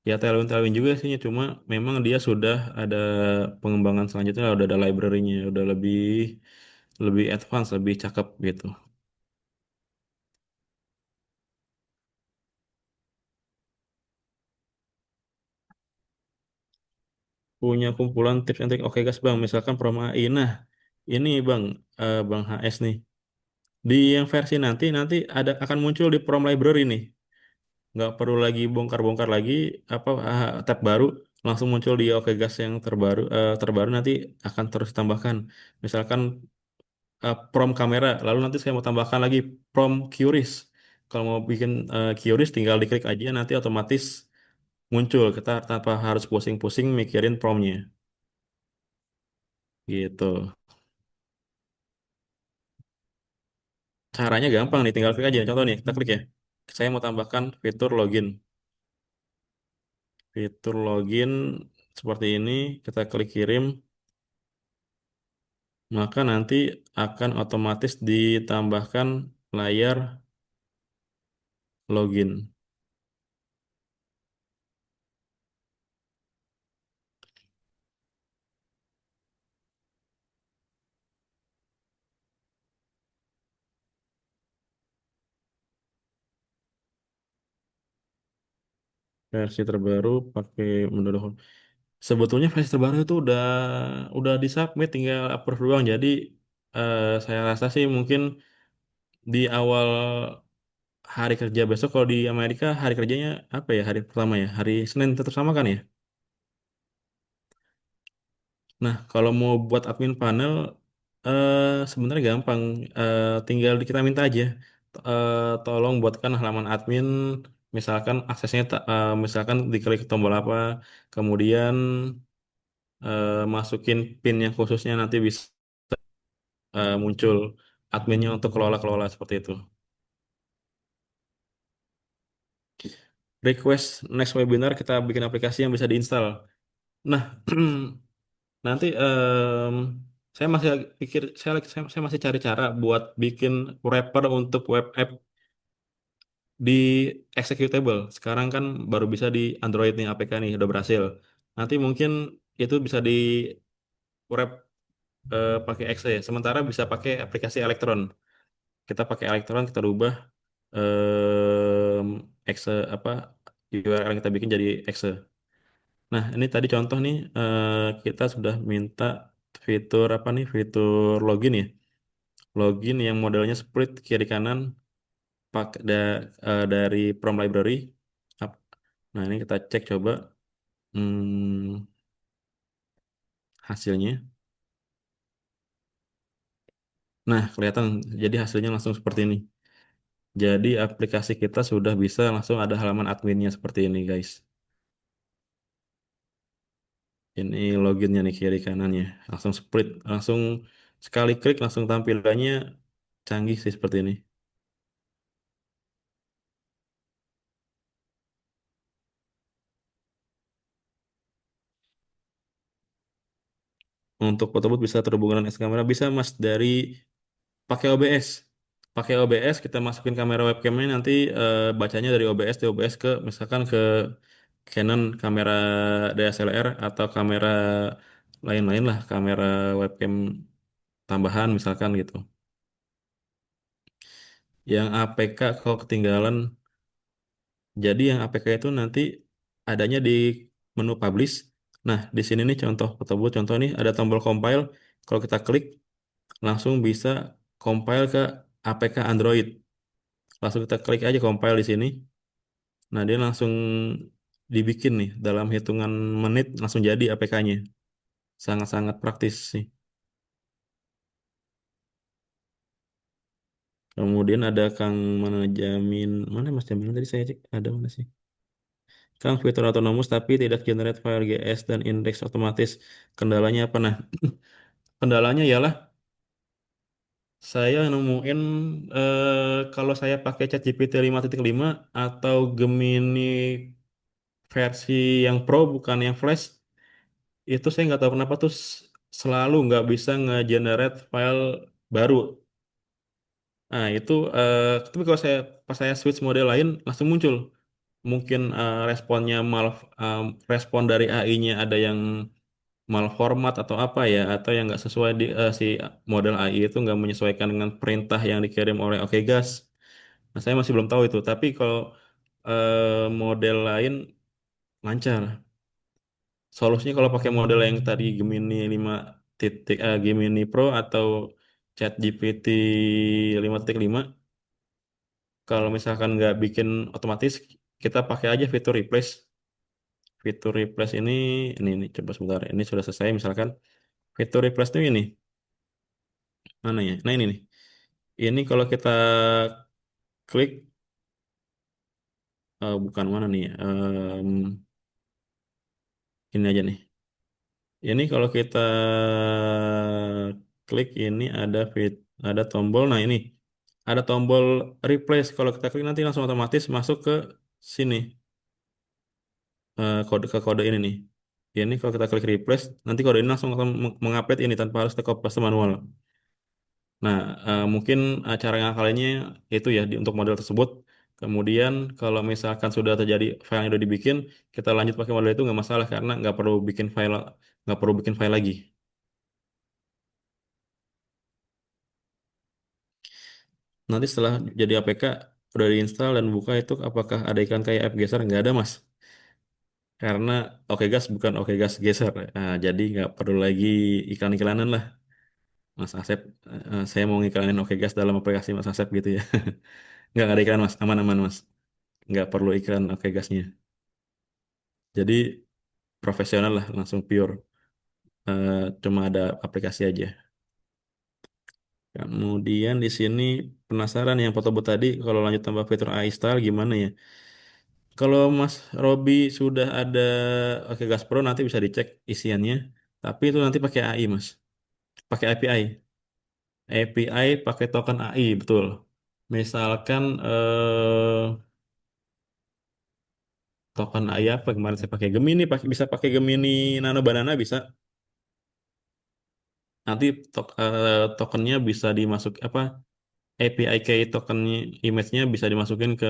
ya Tailwind juga sih, cuma memang dia sudah ada pengembangan selanjutnya, udah ada library-nya, udah lebih lebih advance, lebih cakep gitu. punya kumpulan tips and trik. Oke guys bang, misalkan promo AI. Nah, ini bang, bang HS nih. Di yang versi nanti akan muncul di Prom Library nih. Nggak perlu lagi bongkar-bongkar lagi apa tab baru, langsung muncul di Oke Gas yang terbaru nanti akan terus tambahkan. Misalkan prom kamera, lalu nanti saya mau tambahkan lagi prom QRIS. Kalau mau bikin QRIS tinggal diklik aja nanti otomatis muncul kita tanpa harus pusing-pusing mikirin promnya gitu. Caranya gampang nih, tinggal klik aja. Contoh nih, kita klik ya. Saya mau tambahkan fitur login. Fitur login seperti ini, kita klik kirim, maka nanti akan otomatis ditambahkan layar login. Versi terbaru pakai mendorong. Sebetulnya versi terbaru itu udah disubmit, tinggal approve doang. Jadi saya rasa sih mungkin di awal hari kerja besok, kalau di Amerika hari kerjanya apa ya, hari pertama ya, hari Senin tetap sama kan ya. Nah, kalau mau buat admin panel, sebenarnya gampang. Tinggal kita minta aja, tolong buatkan halaman admin. Misalkan aksesnya, misalkan diklik tombol apa, kemudian masukin PIN yang khususnya nanti bisa muncul adminnya untuk kelola-kelola seperti itu. Request next webinar, kita bikin aplikasi yang bisa diinstal. Nah, nanti saya masih pikir, saya masih cari cara buat bikin wrapper untuk web app di executable. Sekarang kan baru bisa di Android nih, APK nih udah berhasil. Nanti mungkin itu bisa di wrap pakai Exe ya. Sementara bisa pakai aplikasi Electron. Kita pakai Electron, kita rubah Exe apa URL yang kita bikin jadi Exe. Nah, ini tadi contoh nih, kita sudah minta fitur apa nih? Fitur login ya. Login yang modelnya split kiri kanan dari Prom Library. Ap- Nah, ini kita cek coba hasilnya. Nah, kelihatan jadi hasilnya langsung seperti ini. Jadi aplikasi kita sudah bisa langsung ada halaman adminnya seperti ini, guys. Ini loginnya nih kiri kanannya. Langsung split, langsung sekali klik langsung tampilannya canggih sih seperti ini. Untuk foto booth bisa terhubung dengan S kamera, bisa Mas dari pakai OBS. Pakai OBS kita masukin kamera webcamnya, nanti bacanya dari OBS di OBS ke misalkan ke Canon kamera DSLR atau kamera lain-lain lah, kamera webcam tambahan misalkan gitu. Yang APK kalau ketinggalan, jadi yang APK itu nanti adanya di menu publish. Nah, di sini nih contoh foto booth, contoh nih ada tombol compile. Kalau kita klik langsung bisa compile ke APK Android. Langsung kita klik aja compile di sini. Nah, dia langsung dibikin nih dalam hitungan menit langsung jadi APK-nya. Sangat-sangat praktis sih. Kemudian ada Kang mana jamin, mana Mas Jamin tadi saya cek ada mana sih? Kang fitur autonomous tapi tidak generate file GS dan indeks otomatis. Kendalanya apa? Nah, kendalanya ialah saya nemuin kalau saya pakai ChatGPT 5.5 atau Gemini versi yang Pro bukan yang Flash, itu saya nggak tahu kenapa tuh selalu nggak bisa nge-generate file baru. Nah itu tapi kalau pas saya switch model lain langsung muncul. Mungkin respon dari AI-nya ada yang malformat atau apa ya, atau yang nggak sesuai si model AI itu nggak menyesuaikan dengan perintah yang dikirim oleh OKGas. Nah saya masih belum tahu itu. Tapi kalau model lain lancar. Solusinya kalau pakai model yang tadi Gemini 5 titik Gemini Pro atau ChatGPT 5.5, kalau misalkan nggak bikin otomatis, kita pakai aja fitur replace. Fitur replace ini coba sebentar. Ini sudah selesai. Misalkan fitur replace itu ini mana ya? Nah ini nih. Ini kalau kita klik, bukan mana nih ya? Ini aja nih. Ini kalau kita klik ini ada tombol. Nah ini ada tombol replace. Kalau kita klik nanti langsung otomatis masuk ke sini, ke kode ini nih. Ini kalau kita klik replace, nanti kode ini langsung akan mengupdate ini tanpa harus ke copy paste manual. Nah, mungkin cara ngakalinnya itu ya untuk model tersebut. Kemudian kalau misalkan sudah terjadi file yang udah dibikin, kita lanjut pakai model itu nggak masalah karena nggak perlu bikin file lagi. Nanti setelah jadi APK udah diinstal dan buka itu, apakah ada iklan kayak app geser? Nggak ada, Mas. Karena Okegas bukan Okegas geser. Jadi nggak perlu lagi iklan-iklanan lah, Mas Asep. Saya mau ngiklanin Okegas dalam aplikasi Mas Asep gitu ya. Nggak ada iklan, Mas. Aman-aman, Mas. Nggak perlu iklan Okegasnya. Jadi profesional lah, langsung pure. Cuma ada aplikasi aja. Kemudian di sini penasaran yang foto booth tadi, kalau lanjut tambah fitur AI style gimana ya? Kalau Mas Robi sudah ada Oke Gas Pro, nanti bisa dicek isiannya. Tapi itu nanti pakai AI, Mas. Pakai API. API pakai token AI, betul. Misalkan token AI apa kemarin saya pakai Gemini, bisa pakai Gemini Nano Banana bisa. Nanti tokennya bisa dimasuk apa? API key tokennya, image-nya bisa dimasukin ke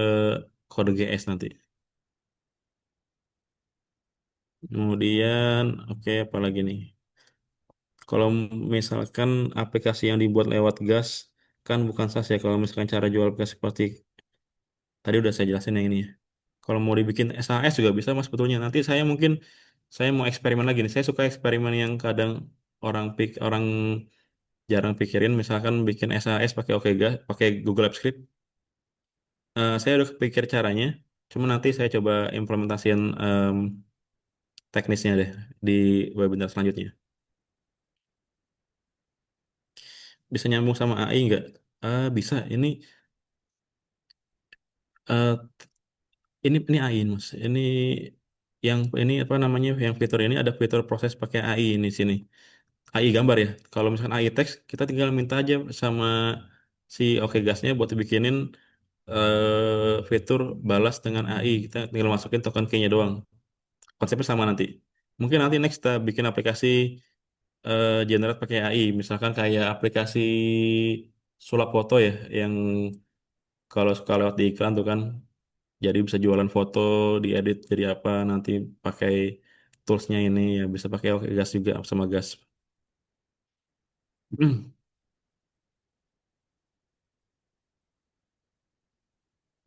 kode GS nanti. Kemudian, oke, apa lagi nih? Kalau misalkan aplikasi yang dibuat lewat gas, kan bukan SaaS ya. Kalau misalkan cara jual aplikasi seperti tadi udah saya jelasin yang ini ya. Kalau mau dibikin SaaS juga bisa, Mas, sebetulnya. Nanti saya mau eksperimen lagi nih. Saya suka eksperimen yang kadang orang jarang pikirin. Misalkan bikin SaaS pakai pakai Google Apps Script. Saya udah kepikir caranya. Cuma nanti saya coba implementasiin teknisnya deh di webinar selanjutnya. Bisa nyambung sama AI nggak? Bisa. Eh, ini AI, Mas. Ini apa namanya? Yang fitur ini ada fitur proses pakai AI ini sini. AI gambar ya. Kalau misalkan AI teks, kita tinggal minta aja sama si Oke Gasnya buat bikinin fitur balas dengan AI. Kita tinggal masukin token key-nya doang. Konsepnya sama nanti. Mungkin nanti next kita bikin aplikasi generate pakai AI. Misalkan kayak aplikasi sulap foto ya, yang kalau suka lewat di iklan tuh kan, jadi bisa jualan foto, diedit jadi apa nanti pakai toolsnya ini ya, bisa pakai Oke Gas juga sama Gas.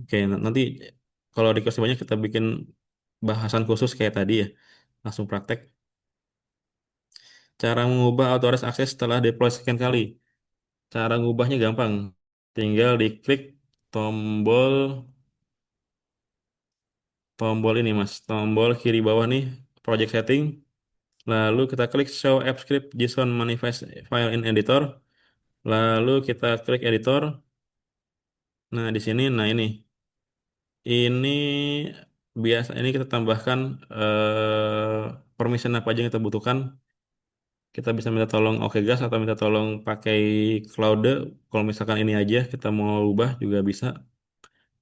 Oke, nanti kalau request banyak kita bikin bahasan khusus kayak tadi ya, langsung praktek. Cara mengubah auto akses setelah deploy sekian kali. Cara ngubahnya gampang, tinggal diklik tombol tombol ini Mas, tombol kiri bawah nih, project setting. Lalu kita klik Show App Script JSON Manifest File in Editor. Lalu kita klik Editor. Nah, di sini, nah ini biasa, ini kita tambahkan permission apa aja yang kita butuhkan. Kita bisa minta tolong Okegas atau minta tolong pakai Claude. Kalau misalkan ini aja kita mau ubah juga bisa.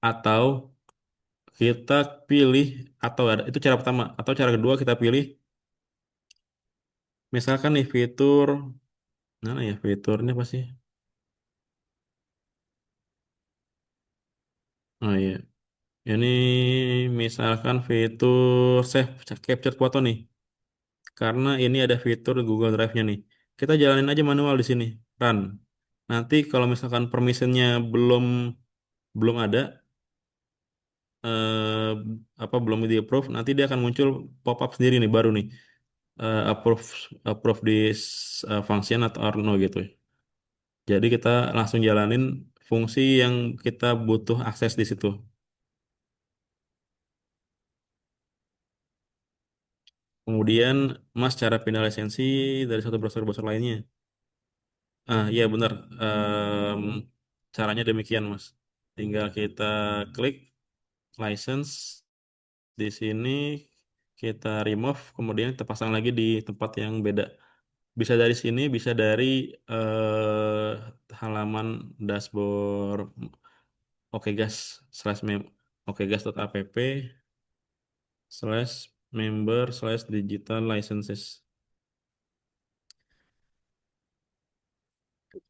Atau kita pilih, atau ada, itu cara pertama. Atau cara kedua kita pilih, misalkan nih fitur, mana ya fiturnya apa sih? Oh iya. Ini misalkan fitur save capture foto nih. Karena ini ada fitur Google Drive-nya nih. Kita jalanin aja manual di sini. Run. Nanti kalau misalkan permissionnya belum belum ada, eh, belum di approve, nanti dia akan muncul pop-up sendiri nih baru nih. approve approve this function atau or no gitu. Jadi kita langsung jalanin fungsi yang kita butuh akses di situ. Kemudian Mas cara pindah lisensi dari satu browser ke browser lainnya. Iya benar. Caranya demikian Mas. Tinggal kita klik license di sini, kita remove, kemudian kita pasang lagi di tempat yang beda. Bisa dari sini, bisa dari halaman dashboard OKGas slash okgas.app slash member slash digital licenses.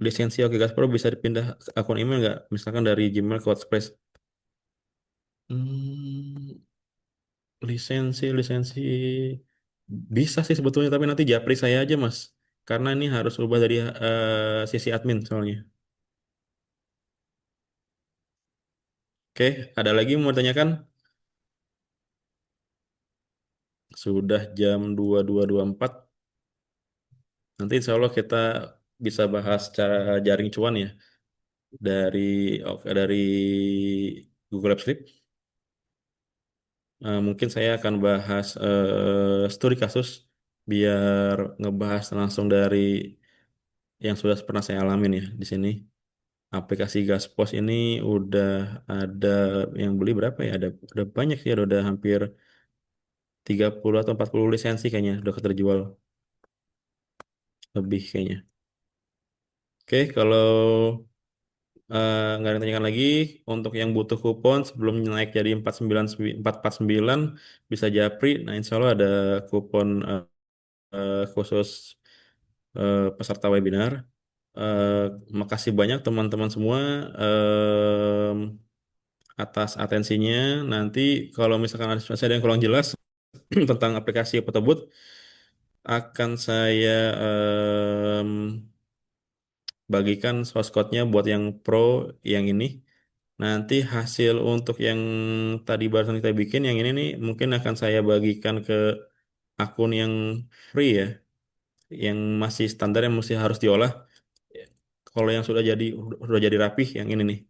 Lisensi OKGas Pro bisa dipindah ke akun email nggak? Misalkan dari Gmail ke Workspace. Hmm, lisensi bisa sih sebetulnya, tapi nanti japri saya aja Mas. Karena ini harus ubah dari sisi admin soalnya. Oke, ada lagi yang mau ditanyakan? Sudah jam 22.24. Nanti insya Allah kita bisa bahas cara jaring cuan ya dari dari Google Apps Script. Mungkin saya akan bahas studi kasus biar ngebahas langsung dari yang sudah pernah saya alamin ya di sini. Aplikasi Gaspos ini udah ada yang beli berapa ya? Udah banyak sih, udah hampir 30 atau 40 lisensi kayaknya udah terjual lebih kayaknya. Oke, kalau nggak ada yang tanyakan lagi, untuk yang butuh kupon sebelum naik jadi 449 bisa japri. Nah, insya Allah ada kupon khusus peserta webinar. Eh, Makasih banyak teman-teman semua atas atensinya. Nanti kalau misalkan masih ada yang kurang jelas tentang aplikasi Photobooth, akan saya bagikan source code-nya buat yang pro yang ini. Nanti hasil untuk yang tadi barusan kita bikin, yang ini nih mungkin akan saya bagikan ke akun yang free ya, yang masih standar yang mesti harus diolah. Kalau yang sudah jadi rapih, yang ini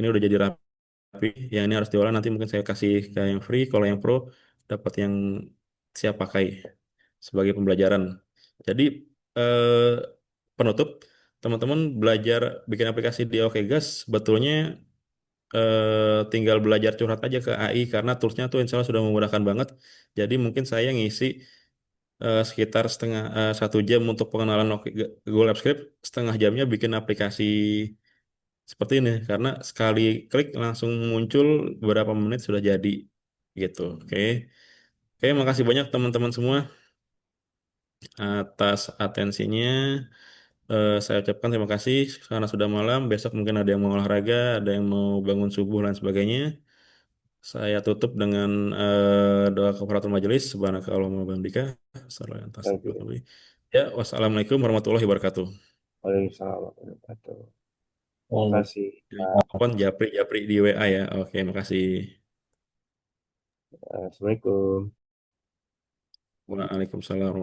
udah jadi rapih, yang ini harus diolah. Nanti mungkin saya kasih ke yang free. Kalau yang pro dapat yang siap pakai sebagai pembelajaran. Jadi eh, penutup, teman-teman belajar bikin aplikasi di OKGas sebetulnya tinggal belajar curhat aja ke AI karena toolsnya tuh insya Allah sudah memudahkan banget. Jadi mungkin saya ngisi sekitar 1 jam untuk pengenalan Google Apps Script, setengah jamnya bikin aplikasi seperti ini karena sekali klik langsung muncul beberapa menit sudah jadi gitu. Oke. Oke, makasih banyak teman-teman semua atas atensinya. Saya ucapkan terima kasih karena sudah malam. Besok mungkin ada yang mau olahraga, ada yang mau bangun subuh dan sebagainya. Saya tutup dengan doa kafaratul majelis. Subhanakallahumma wa bihamdika. Ya, wassalamualaikum warahmatullahi wabarakatuh. Waalaikumsalam warahmatullahi wabarakatuh. Terima kasih. Kapan japri di WA ya. Oke, makasih. Assalamualaikum. Waalaikumsalam.